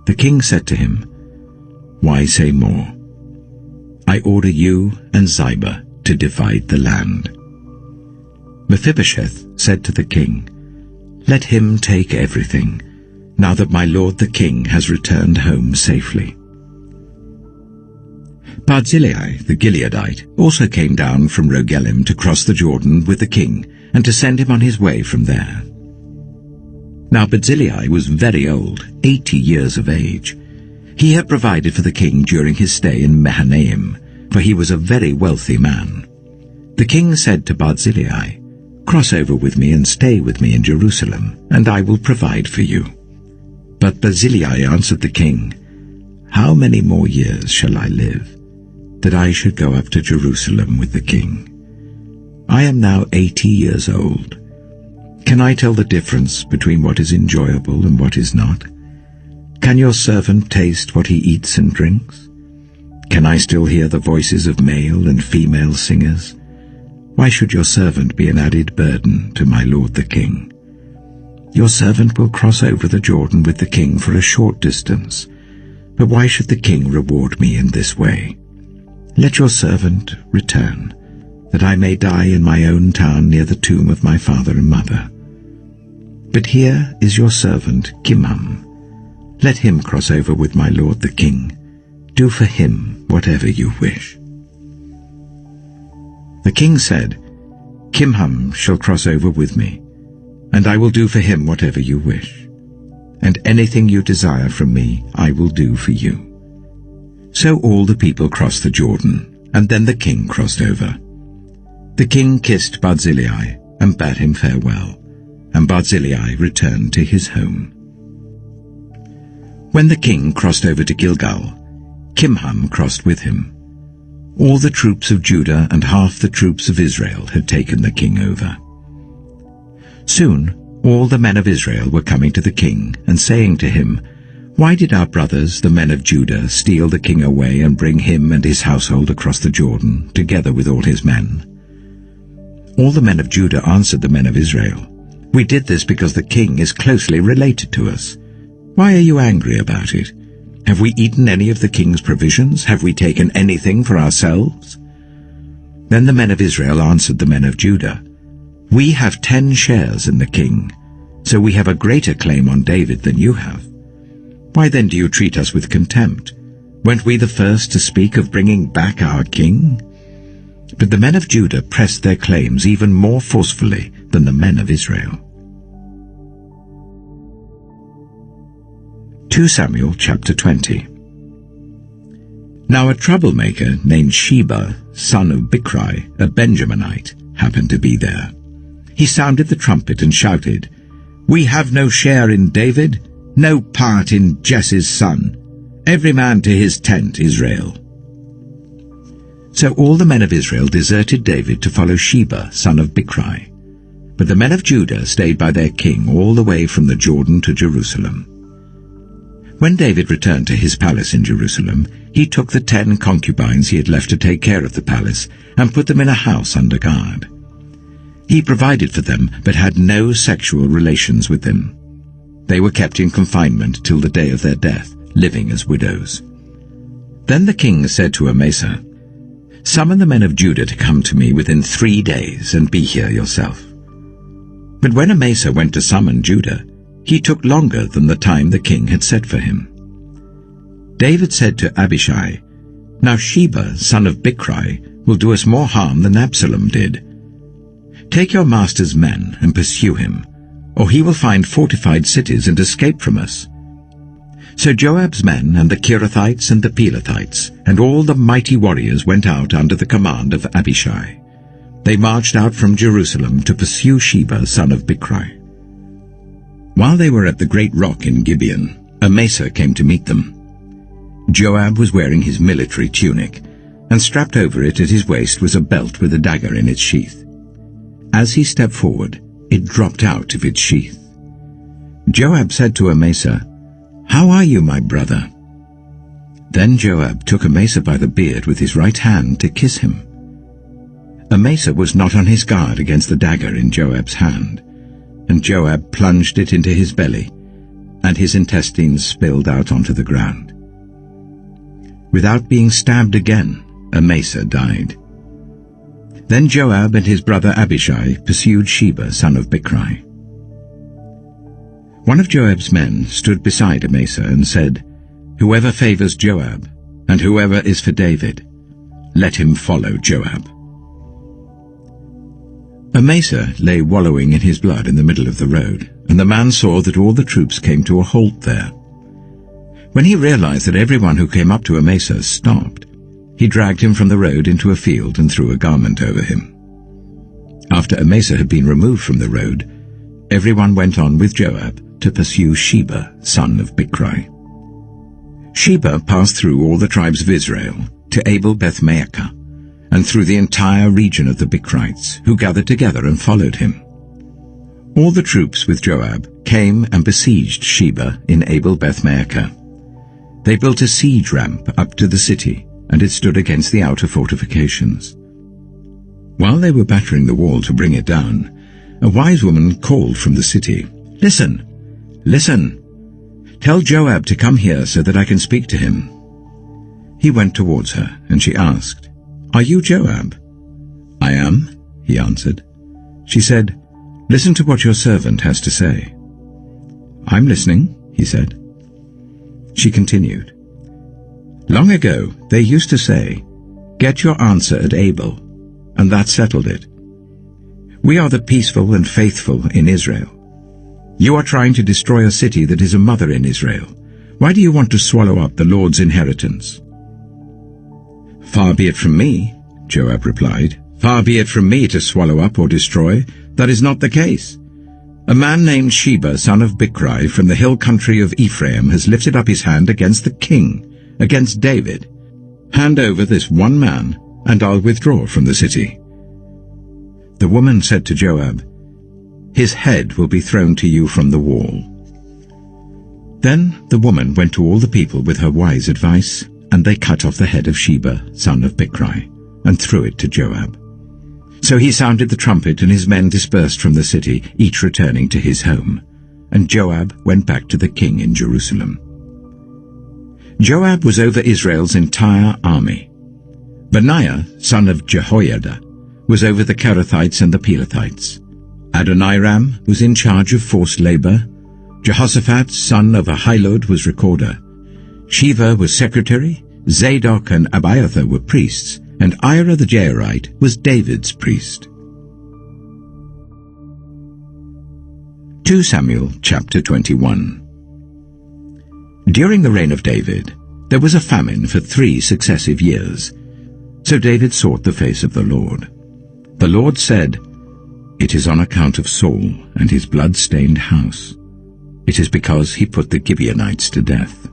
The king said to him, "Why say more? I order you and Ziba to divide the land." Mephibosheth said to the king, "Let him take everything, now that my lord the king has returned home safely." Barzillai the Gileadite also came down from Rogelim to cross the Jordan with the king, and to send him on his way from there. Now Barzillai was very old, 80 years of age. He had provided for the king during his stay in Mahanaim, for he was a very wealthy man. The king said to Barzillai, "Cross over with me and stay with me in Jerusalem, and I will provide for you." But Barzillai answered the king, "How many more years shall I live, that I should go up to Jerusalem with the king? I am now 80 years old. Can I tell the difference between what is enjoyable and what is not? Can your servant taste what he eats and drinks? Can I still hear the voices of male and female singers? Why should your servant be an added burden to my lord the king? Your servant will cross over the Jordan with the king for a short distance, but why should the king reward me in this way? Let your servant return, that I may die in my own town near the tomb of my father and mother. But here is your servant Kimham. Let him cross over with my lord the king. Do for him whatever you wish." The king said, "Kimham shall cross over with me, and I will do for him whatever you wish. And anything you desire from me I will do for you." So all the people crossed the Jordan, and then the king crossed over. The king kissed Barzillai and bade him farewell, and Barzillai returned to his home. When the king crossed over to Gilgal, Kimham crossed with him. All the troops of Judah and half the troops of Israel had taken the king over. Soon all the men of Israel were coming to the king and saying to him, "Why did our brothers, the men of Judah, steal the king away and bring him and his household across the Jordan, together with all his men?" All the men of Judah answered the men of Israel, "We did this because the king is closely related to us. Why are you angry about it? Have we eaten any of the king's provisions? Have we taken anything for ourselves?" Then the men of Israel answered the men of Judah, "We have 10 shares in the king, so we have a greater claim on David than you have. Why then do you treat us with contempt? Weren't we the first to speak of bringing back our king?" But the men of Judah pressed their claims even more forcefully than the men of Israel. 2 Samuel chapter 20. Now a troublemaker named Sheba, son of Bichri, a Benjaminite, happened to be there. He sounded the trumpet and shouted, "We have no share in David, no part in Jesse's son. Every man to his tent, Israel." So all the men of Israel deserted David to follow Sheba, son of Bichri. But the men of Judah stayed by their king all the way from the Jordan to Jerusalem. When David returned to his palace in Jerusalem, he took the 10 concubines he had left to take care of the palace and put them in a house under guard. He provided for them but had no sexual relations with them. They were kept in confinement till the day of their death, living as widows. Then the king said to Amasa, "Summon the men of Judah to come to me within 3 days and be here yourself." But when Amasa went to summon Judah, he took longer than the time the king had set for him. David said to Abishai, "Now Sheba, son of Bichri, will do us more harm than Absalom did. Take your master's men and pursue him, or he will find fortified cities and escape from us." So Joab's men and the Kerethites and the Pelethites and all the mighty warriors went out under the command of Abishai. They marched out from Jerusalem to pursue Sheba, son of Bichri. While they were at the great rock in Gibeon, Amasa came to meet them. Joab was wearing his military tunic, and strapped over it at his waist was a belt with a dagger in its sheath. As he stepped forward, it dropped out of its sheath. Joab said to Amasa, "How are you, my brother?" Then Joab took Amasa by the beard with his right hand to kiss him. Amasa was not on his guard against the dagger in Joab's hand, and Joab plunged it into his belly, and his intestines spilled out onto the ground. Without being stabbed again, Amasa died. Then Joab and his brother Abishai pursued Sheba, son of Bichri. One of Joab's men stood beside Amasa and said, "Whoever favors Joab, and whoever is for David, let him follow Joab." Amasa lay wallowing in his blood in the middle of the road, and the man saw that all the troops came to a halt there. When he realized that everyone who came up to Amasa stopped, he dragged him from the road into a field and threw a garment over him. After Amasa had been removed from the road, everyone went on with Joab to pursue Sheba, son of Bichri. Sheba passed through all the tribes of Israel to Abel-Beth-Maachah, and through the entire region of the Bichrites, who gathered together and followed him. All the troops with Joab came and besieged Sheba in Abel-Beth-Maachah. They built a siege ramp up to the city, and it stood against the outer fortifications. While they were battering the wall to bring it down, a wise woman called from the city, "Listen! Listen! Tell Joab to come here so that I can speak to him." He went towards her, and she asked, "Are you Joab?" "I am," he answered. She said, "Listen to what your servant has to say." "I'm listening," he said. She continued, "Long ago they used to say, 'Get your answer at Abel,' and that settled it. We are the peaceful and faithful in Israel. You are trying to destroy a city that is a mother in Israel. Why do you want to swallow up the Lord's inheritance?" "Far be it from me," Joab replied. "Far be it from me to swallow up or destroy. That is not the case. A man named Sheba, son of Bichri, from the hill country of Ephraim, has lifted up his hand against the king, against David. Hand over this one man, and I'll withdraw from the city." The woman said to Joab, "His head will be thrown to you from the wall." Then the woman went to all the people with her wise advice, and they cut off the head of Sheba, son of Bichri, and threw it to Joab. So he sounded the trumpet, and his men dispersed from the city, each returning to his home. And Joab went back to the king in Jerusalem. Joab was over Israel's entire army. Benaiah, son of Jehoiada, was over the Kerethites and the Pelethites. Adoniram was in charge of forced labor. Jehoshaphat, son of Ahilud, was recorder. Sheva was secretary. Zadok and Abiathar were priests, and Ira the Jairite was David's priest. 2 Samuel chapter 21. During the reign of David, there was a famine for 3 successive years. So David sought the face of the Lord. The Lord said, "It is on account of Saul and his blood-stained house. It is because he put the Gibeonites to death."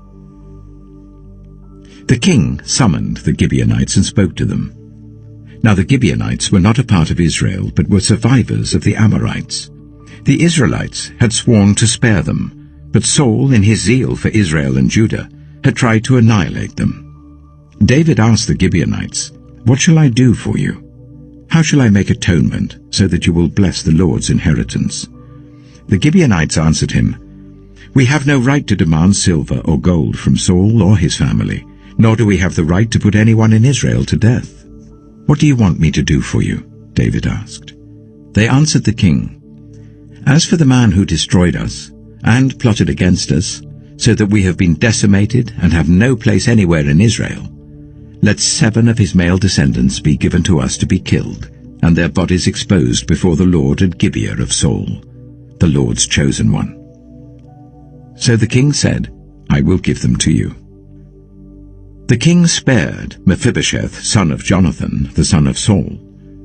The king summoned the Gibeonites and spoke to them. Now the Gibeonites were not a part of Israel, but were survivors of the Amorites. The Israelites had sworn to spare them, but Saul, in his zeal for Israel and Judah, had tried to annihilate them. David asked the Gibeonites, "What shall I do for you? How shall I make atonement so that you will bless the Lord's inheritance?" The Gibeonites answered him, "We have no right to demand silver or gold from Saul or his family, nor do we have the right to put anyone in Israel to death. What do you want me to do for you?" David asked. They answered the king, "As for the man who destroyed us and plotted against us, so that we have been decimated and have no place anywhere in Israel, let 7 of his male descendants be given to us to be killed, and their bodies exposed before the Lord at Gibeah of Saul, the Lord's chosen one." So the king said, "I will give them to you." The king spared Mephibosheth, son of Jonathan, the son of Saul,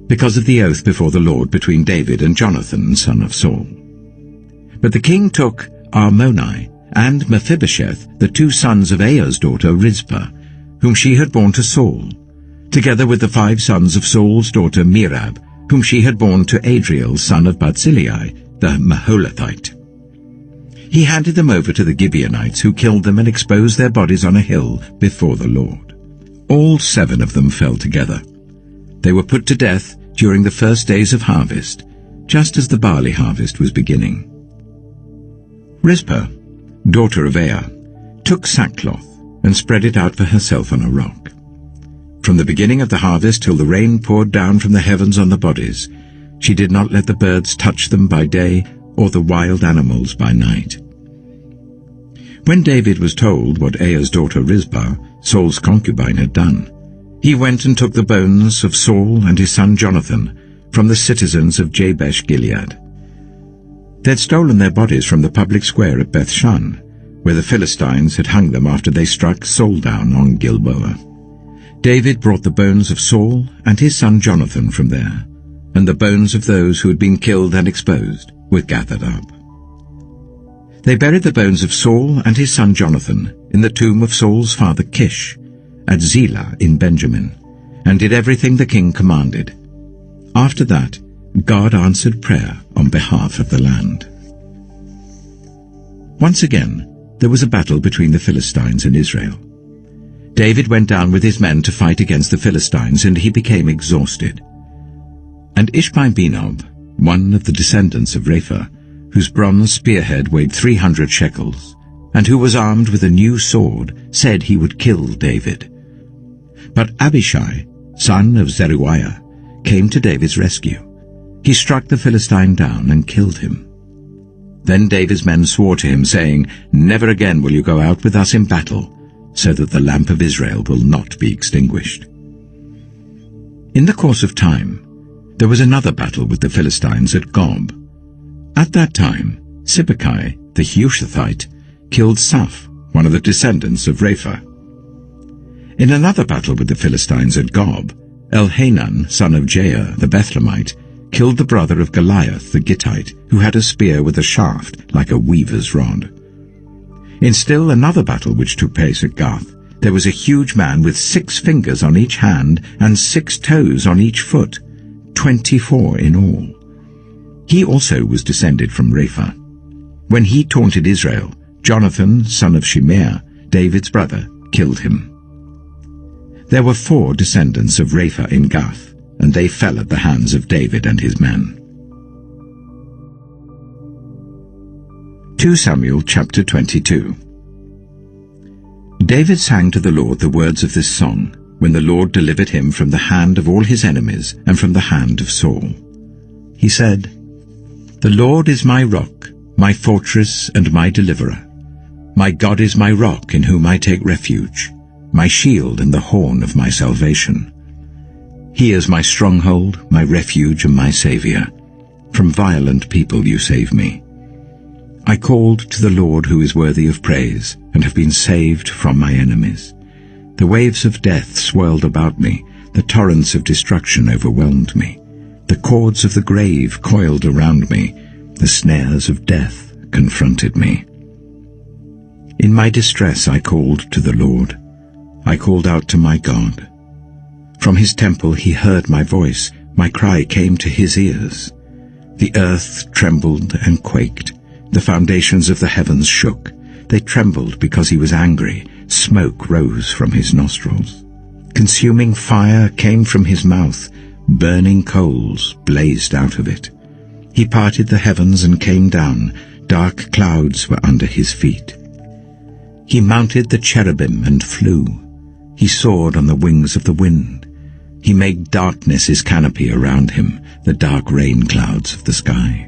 because of the oath before the Lord between David and Jonathan, son of Saul. But the king took Armoni and Mephibosheth, the 2 sons of Aiah's daughter Rizpah, whom she had borne to Saul, together with the 5 sons of Saul's daughter Merab, whom she had borne to Adriel, son of Barzillai, the Maholathite. He handed them over to the Gibeonites, who killed them and exposed their bodies on a hill before the Lord. All 7 of them fell together. They were put to death during the first days of harvest, just as the barley harvest was beginning. Rizpah, daughter of Aiah, took sackcloth and spread it out for herself on a rock. From the beginning of the harvest till the rain poured down from the heavens on the bodies, she did not let the birds touch them by day or the wild animals by night. When David was told what Aiah's daughter Rizpah, Saul's concubine, had done, he went and took the bones of Saul and his son Jonathan from the citizens of Jabesh-Gilead. They had stolen their bodies from the public square at Bethshan, where the Philistines had hung them after they struck Saul down on Gilboa. David brought the bones of Saul and his son Jonathan from there, and the bones of those who had been killed and exposed were gathered up. They buried the bones of Saul and his son Jonathan in the tomb of Saul's father Kish, at Zelah in Benjamin, and did everything the king commanded. After that, God answered prayer on behalf of the land. Once again, there was a battle between the Philistines and Israel. David went down with his men to fight against the Philistines, and he became exhausted. And Ishbi-Benob, one of the descendants of Rapha, whose bronze spearhead weighed 300 shekels, and who was armed with a new sword, said he would kill David. But Abishai, son of Zeruiah, came to David's rescue. He struck the Philistine down and killed him. Then David's men swore to him, saying, "Never again will you go out with us in battle, so that the lamp of Israel will not be extinguished." In the course of time, there was another battle with the Philistines at Gob. At that time, Sibbecai, the Hushathite, killed Saph, one of the descendants of Rapha. In another battle with the Philistines at Gob, Elhanan, son of Jair, the Bethlehemite, killed the brother of Goliath the Gittite, who had a spear with a shaft like a weaver's rod. In still another battle which took place at Gath, there was a huge man with 6 fingers on each hand and 6 toes on each foot, 24 in all. He also was descended from Rapha. When he taunted Israel, Jonathan, son of Shimeah, David's brother, killed him. There were 4 descendants of Rapha in Gath, and they fell at the hands of David and his men. 2 Samuel chapter 22. David sang to the Lord the words of this song, when the Lord delivered him from the hand of all his enemies and from the hand of Saul. He said, "The Lord is my rock, my fortress and my deliverer. My God is my rock in whom I take refuge, my shield and the horn of my salvation. He is my stronghold, my refuge and my Saviour. From violent people you save me. I called to the Lord who is worthy of praise, and have been saved from my enemies. The waves of death swirled about me, the torrents of destruction overwhelmed me. The cords of the grave coiled around me, the snares of death confronted me. In my distress I called to the Lord. I called out to my God. From his temple he heard my voice. My cry came to his ears. The earth trembled and quaked. The foundations of the heavens shook. They trembled because he was angry. Smoke rose from his nostrils. Consuming fire came from his mouth. Burning coals blazed out of it. He parted the heavens and came down. Dark clouds were under his feet. He mounted the cherubim and flew. He soared on the wings of the wind. He made darkness his canopy around him, the dark rain clouds of the sky.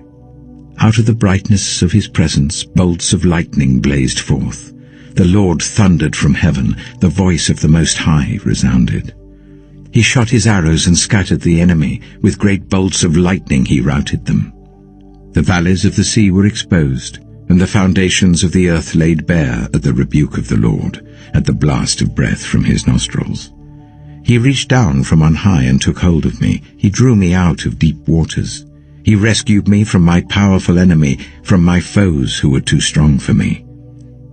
Out of the brightness of his presence, bolts of lightning blazed forth. The Lord thundered from heaven. The voice of the Most High resounded. He shot his arrows and scattered the enemy. With great bolts of lightning he routed them. The valleys of the sea were exposed, and the foundations of the earth laid bare at the rebuke of the Lord, at the blast of breath from his nostrils. He reached down from on high and took hold of me. He drew me out of deep waters. He rescued me from my powerful enemy, from my foes who were too strong for me.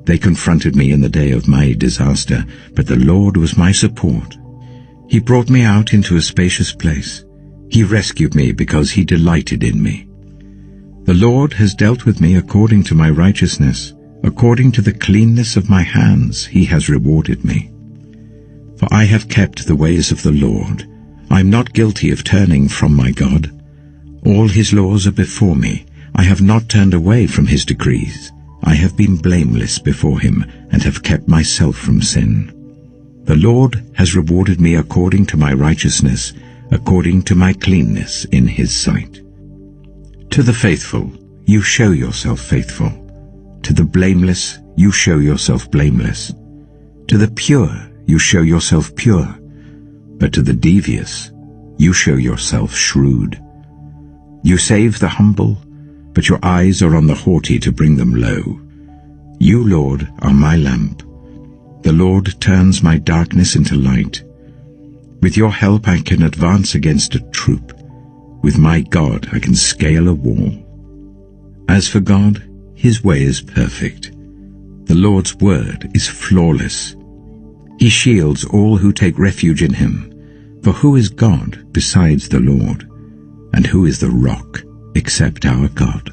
They confronted me in the day of my disaster, but the Lord was my support. He brought me out into a spacious place. He rescued me because he delighted in me. The Lord has dealt with me according to my righteousness. According to the cleanness of my hands he has rewarded me. For I have kept the ways of the Lord. I am not guilty of turning from my God. All his laws are before me. I have not turned away from his decrees. I have been blameless before him and have kept myself from sin. The Lord has rewarded me according to my righteousness, according to my cleanness in his sight. To the faithful, you show yourself faithful. To the blameless, you show yourself blameless. To the pure, you show yourself pure. But to the devious, you show yourself shrewd. You save the humble, but your eyes are on the haughty to bring them low. You, Lord, are my lamp. The Lord turns my darkness into light. With your help I can advance against a troop. With my God I can scale a wall. As for God, his way is perfect. The Lord's word is flawless. He shields all who take refuge in him. For who is God besides the Lord? And who is the rock except our God?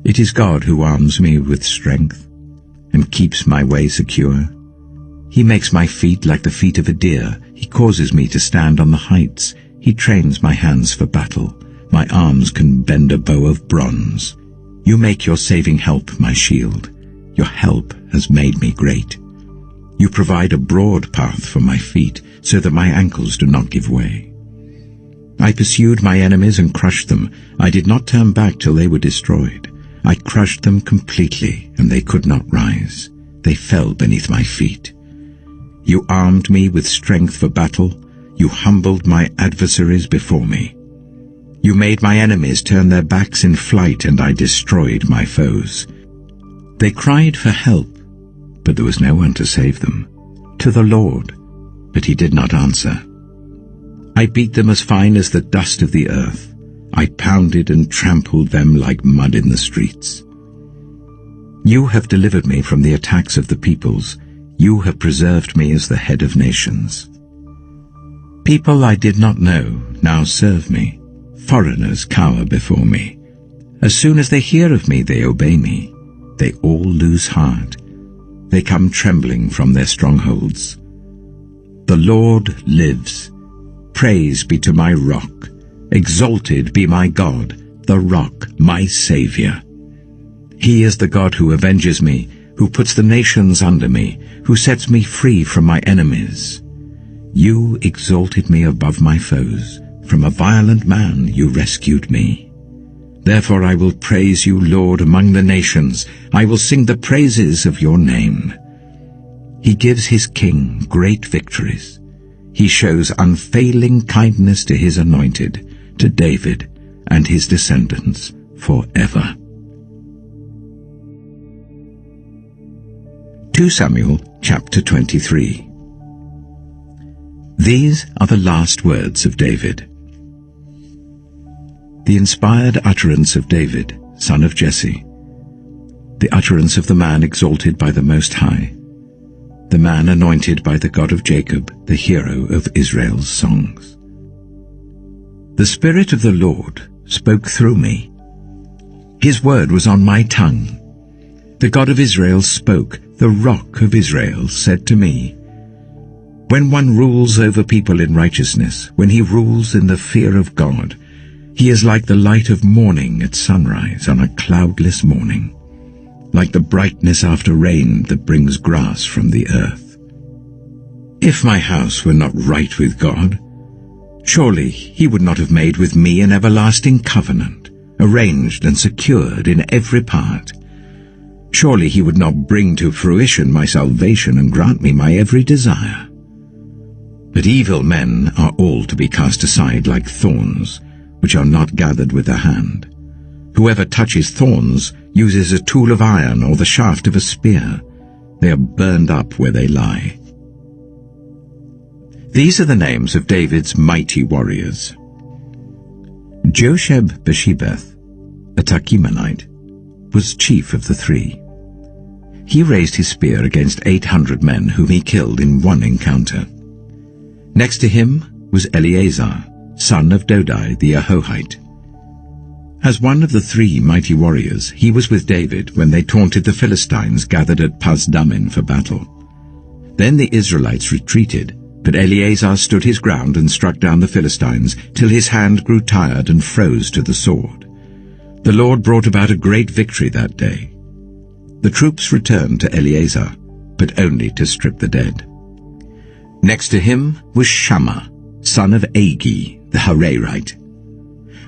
It is God who arms me with strength and keeps my way secure. He makes my feet like the feet of a deer. He causes me to stand on the heights. He trains my hands for battle. My arms can bend a bow of bronze. You make your saving help my shield. Your help has made me great. You provide a broad path for my feet, so that my ankles do not give way. I pursued my enemies and crushed them. I did not turn back till they were destroyed. I crushed them completely, and they could not rise. They fell beneath my feet. You armed me with strength for battle. You humbled my adversaries before me. You made my enemies turn their backs in flight, and I destroyed my foes. They cried for help, but there was no one to save them. To the Lord, but he did not answer. I beat them as fine as the dust of the earth. I pounded and trampled them like mud in the streets. You have delivered me from the attacks of the peoples. You have preserved me as the head of nations. People I did not know now serve me. Foreigners cower before me. As soon as they hear of me, they obey me. They all lose heart. They come trembling from their strongholds. The Lord lives. Praise be to my rock. Exalted be my God, the rock, my Saviour. He is the God who avenges me, who puts the nations under me, who sets me free from my enemies. You exalted me above my foes. From a violent man you rescued me. Therefore I will praise you, Lord, among the nations. I will sing the praises of your name. He gives his king great victories. He shows unfailing kindness to his anointed, to David and his descendants forever. 2 Samuel chapter 23. These are the last words of David. The inspired utterance of David, son of Jesse, the utterance of the man exalted by the Most High, the man anointed by the God of Jacob, the hero of Israel's songs. The Spirit of the Lord spoke through me. His word was on my tongue. The God of Israel spoke. The Rock of Israel said to me, when one rules over people in righteousness, when he rules in the fear of God, he is like the light of morning at sunrise on a cloudless morning, like the brightness after rain that brings grass from the earth. If my house were not right with God, surely he would not have made with me an everlasting covenant, arranged and secured in every part. Surely he would not bring to fruition my salvation and grant me my every desire. But evil men are all to be cast aside like thorns, which are not gathered with the hand. Whoever touches thorns uses a tool of iron or the shaft of a spear. They are burned up where they lie. These are the names of David's mighty warriors. Josheb-Bashebeth, a Tachimonite, was chief of the three. He raised his spear against 800 men whom he killed in one encounter. Next to him was Eleazar, son of Dodai the Ahohite. As one of the three mighty warriors, he was with David when they taunted the Philistines gathered at Pasdammim for battle. Then the Israelites retreated, but Eleazar stood his ground and struck down the Philistines till his hand grew tired and froze to the sword. The Lord brought about a great victory that day. The troops returned to Eleazar, but only to strip the dead. Next to him was Shammah, son of Agi, the Hararite.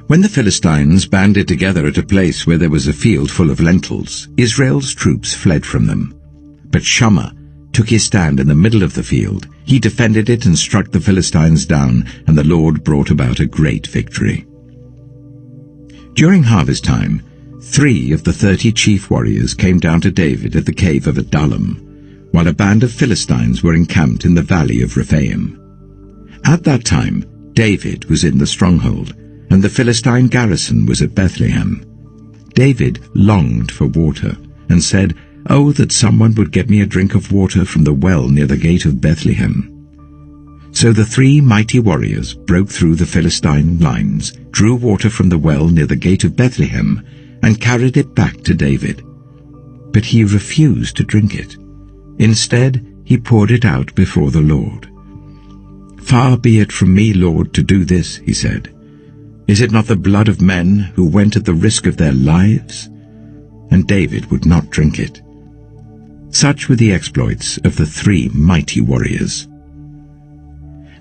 When the Philistines banded together at a place where there was a field full of lentils, Israel's troops fled from them. But Shammah took his stand in the middle of the field. He defended it and struck the Philistines down, and the Lord brought about a great victory. During harvest time, 3 of the 30 chief warriors came down to David at the cave of Adullam, while a band of Philistines were encamped in the valley of Rephaim. At that time, David was in the stronghold, and the Philistine garrison was at Bethlehem. David longed for water, and said, "Oh, that someone would get me a drink of water from the well near the gate of Bethlehem." So the 3 mighty warriors broke through the Philistine lines, drew water from the well near the gate of Bethlehem, and carried it back to David. But he refused to drink it. Instead, he poured it out before the Lord. "Far be it from me, Lord, to do this," he said. "Is it not the blood of men who went at the risk of their lives?" And David would not drink it. Such were the exploits of the 3 mighty warriors.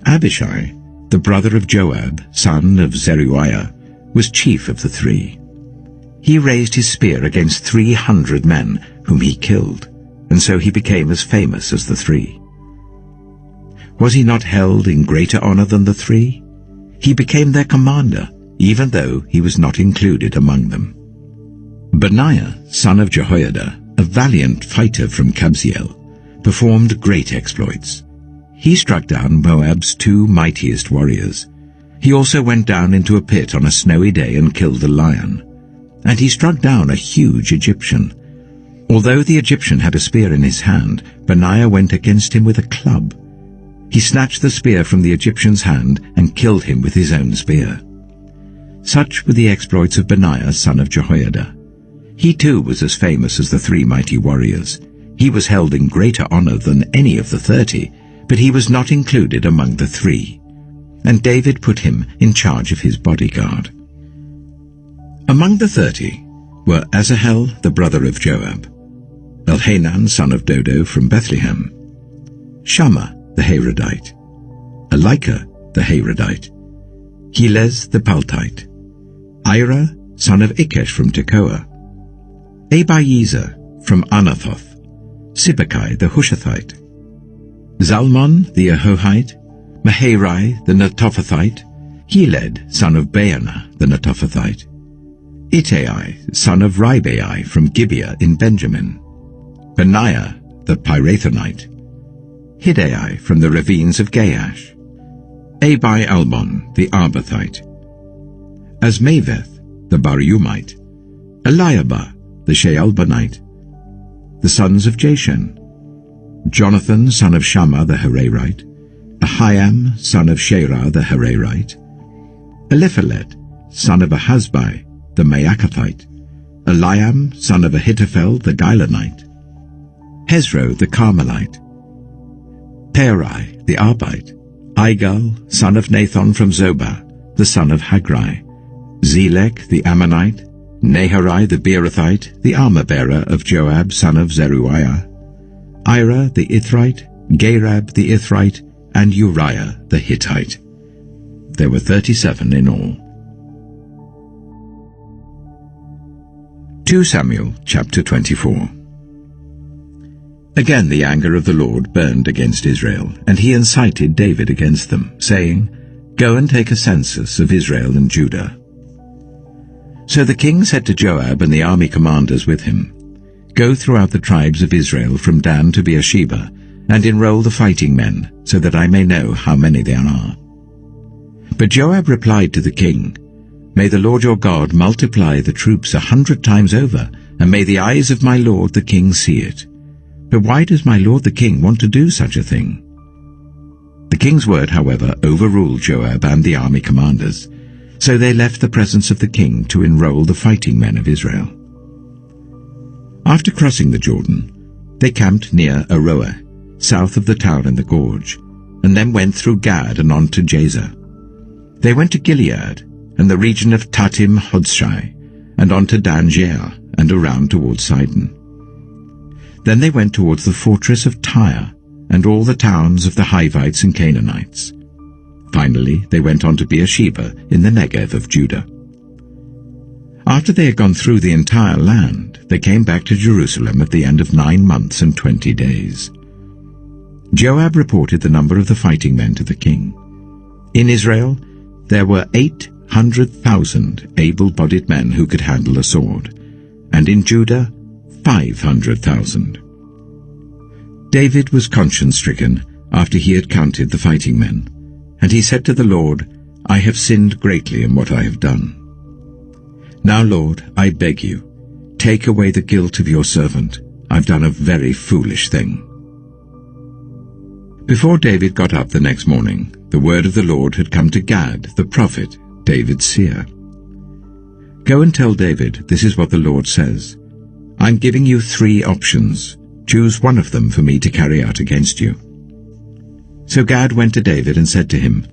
Abishai, the brother of Joab, son of Zeruiah, was chief of the 3. He raised his spear against 300 men, whom he killed, and so he became as famous as the 3. Was he not held in greater honor than the 3? He became their commander, even though he was not included among them. Benaiah, son of Jehoiada, a valiant fighter from Kabzeel, performed great exploits. He struck down Moab's 2 mightiest warriors. He also went down into a pit on a snowy day and killed a lion. And he struck down a huge Egyptian. Although the Egyptian had a spear in his hand, Benaiah went against him with a club. He snatched the spear from the Egyptian's hand and killed him with his own spear. Such were the exploits of Benaiah, son of Jehoiada. He too was as famous as the 3 mighty warriors. He was held in greater honor than any of the 30, but he was not included among the 3. And David put him in charge of his bodyguard. Among the 30 were Asahel, the brother of Joab, Elhanan, son of Dodo, from Bethlehem, Shammah, the Harodite, Elika, the Harodite, Helez, the Paltite, Ira, son of Ikesh, from Tekoa, Abiezer, from Anathoth, Sibbecai, the Hushathite, Zalmon, the Ahohite, Maharai, the Netophathite, Heled, son of Baanah, the Netophathite, Ittai, son of Ribai, from Gibeah in Benjamin, Benaiah, the Pirathonite, Hiddai, from the ravines of Gaash, Abi-Albon, the Arbathite, Asmaveth, the Barumite, Eliabah, the Shaalbonite, the sons of Jashen, Jonathan, son of Shammah, the Hararite, Ahiam, son of Sherah, the Hararite, Eliphalet, son of Ahasbai, the Maacathite, Eliam, son of Ahithophel, the Gilonite, Hezro, the Carmelite, Perai, the Arbite, Igal, son of Nathan from Zobah, the son of Hagrai, Zelek, the Ammonite, Naharai, the Beerothite, the armor-bearer of Joab, son of Zeruiah, Ira, the Ithrite, Gareb, the Ithrite, and Uriah, the Hittite. There were 37 in all. 2 Samuel chapter 24. Again the anger of the Lord burned against Israel, and he incited David against them, saying, "Go and take a census of Israel and Judah." So the king said to Joab and the army commanders with him, "Go throughout the tribes of Israel from Dan to Beersheba, and enroll the fighting men, so that I may know how many there are." But Joab replied to the king, "May the Lord your God multiply the troops 100 times over, and may the eyes of my lord the king see it. But why does my lord the king want to do such a thing?" The king's word, however, overruled Joab and the army commanders, so they left the presence of the king to enroll the fighting men of Israel. After crossing the Jordan, they camped near Aroer, south of the town in the gorge, and then went through Gad and on to Jazer. They went to Gilead and the region of Tatim Hodshai, and on to Dan Jair, and around towards Sidon. Then they went towards the fortress of Tyre, and all the towns of the Hivites and Canaanites. Finally they went on to Beersheba in the Negev of Judah. After they had gone through the entire land, they came back to Jerusalem at the end of 9 months and 20 days. Joab reported the number of the fighting men to the king. In Israel there were 800,000 able-bodied men who could handle a sword, and in Judah 500,000. David was conscience-stricken after he had counted the fighting men, and he said to the Lord, "I have sinned greatly in what I have done. Now, Lord, I beg you, take away the guilt of your servant. I've done a very foolish thing." Before David got up the next morning, the word of the Lord had come to Gad, the prophet, David's seer. "Go and tell David, this is what the Lord says. I'm giving you 3 options. Choose one of them for me to carry out against you." So Gad went to David and said to him,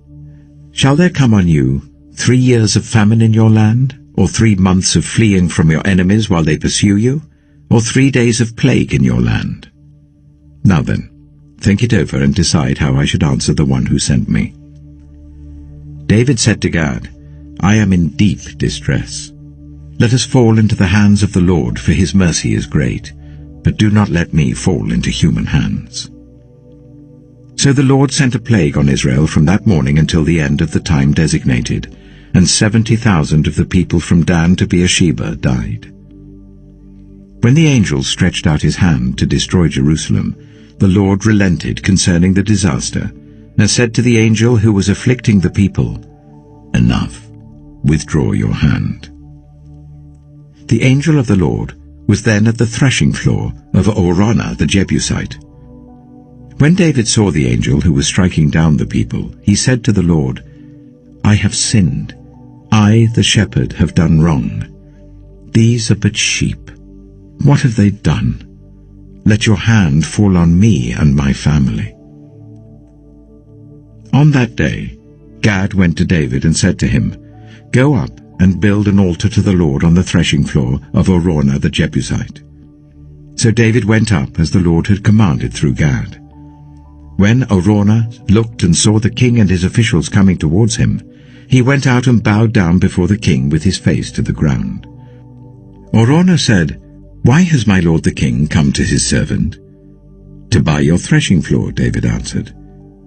"Shall there come on you 3 years of famine in your land, or 3 months of fleeing from your enemies while they pursue you, or 3 days of plague in your land? Now then, think it over and decide how I should answer the one who sent me." David said to Gad, "I am in deep distress. Let us fall into the hands of the Lord, for his mercy is great, but do not let me fall into human hands." So the Lord sent a plague on Israel from that morning until the end of the time designated, and 70,000 of the people from Dan to Beersheba died. When the angel stretched out his hand to destroy Jerusalem, the Lord relented concerning the disaster, and said to the angel who was afflicting the people, "Enough, withdraw your hand." The angel of the Lord was then at the threshing floor of Araunah the Jebusite. When David saw the angel who was striking down the people, he said to the Lord, "I have sinned. I, the shepherd, have done wrong. These are but sheep. What have they done? Let your hand fall on me and my family." On that day, Gad went to David and said to him, "Go up and build an altar to the Lord on the threshing floor of Araunah the Jebusite." So David went up as the Lord had commanded through Gad. When Araunah looked and saw the king and his officials coming towards him, he went out and bowed down before the king with his face to the ground. Araunah said, "Why has my lord the king come to his servant?" "To buy your threshing floor," David answered,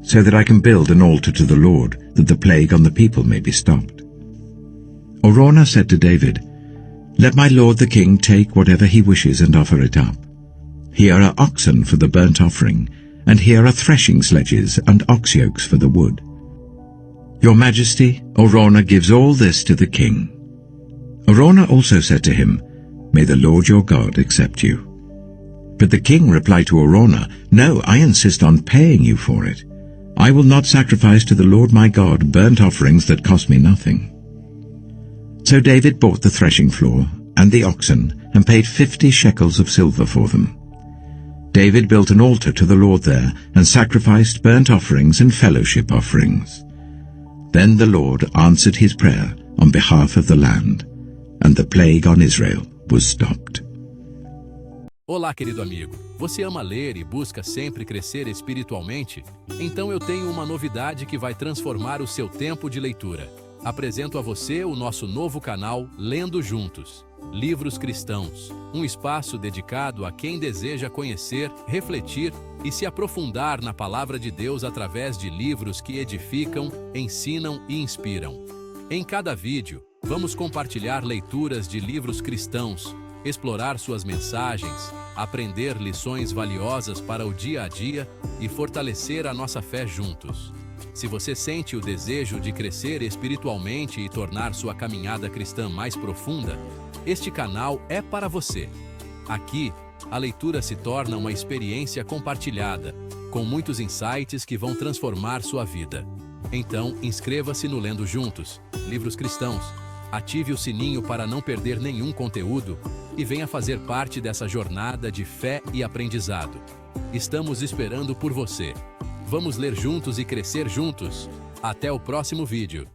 "so that I can build an altar to the Lord, that the plague on the people may be stopped." Araunah said to David, "Let my lord the king take whatever he wishes and offer it up. Here are oxen for the burnt offering, and here are threshing sledges and ox yokes for the wood. Your majesty, Araunah gives all this to the king." Araunah also said to him, "May the Lord your God accept you." But the king replied to Araunah, "No, I insist on paying you for it. I will not sacrifice to the Lord my God burnt offerings that cost me nothing." So David bought the threshing floor and the oxen and paid 50 shekels of silver for them. David built an altar to the Lord there and sacrificed burnt offerings and fellowship offerings. Then the Lord answered his prayer on behalf of the land, and the plague on Israel was stopped. Olá, querido amigo. Você ama ler e busca sempre crescer espiritualmente? Então eu tenho uma novidade que vai transformar o seu tempo de leitura. Apresento a você o nosso novo canal Lendo Juntos. Livros Cristãos, um espaço dedicado a quem deseja conhecer, refletir e se aprofundar na Palavra de Deus através de livros que edificam, ensinam e inspiram. Em cada vídeo, vamos compartilhar leituras de livros cristãos, explorar suas mensagens, aprender lições valiosas para o dia a dia e fortalecer a nossa fé juntos. Se você sente o desejo de crescer espiritualmente e tornar sua caminhada cristã mais profunda, este canal é para você. Aqui, a leitura se torna uma experiência compartilhada, com muitos insights que vão transformar sua vida. Então, inscreva-se no Lendo Juntos, Livros Cristãos, ative o sininho para não perder nenhum conteúdo e venha fazer parte dessa jornada de fé e aprendizado. Estamos esperando por você. Vamos ler juntos e crescer juntos. Até o próximo vídeo.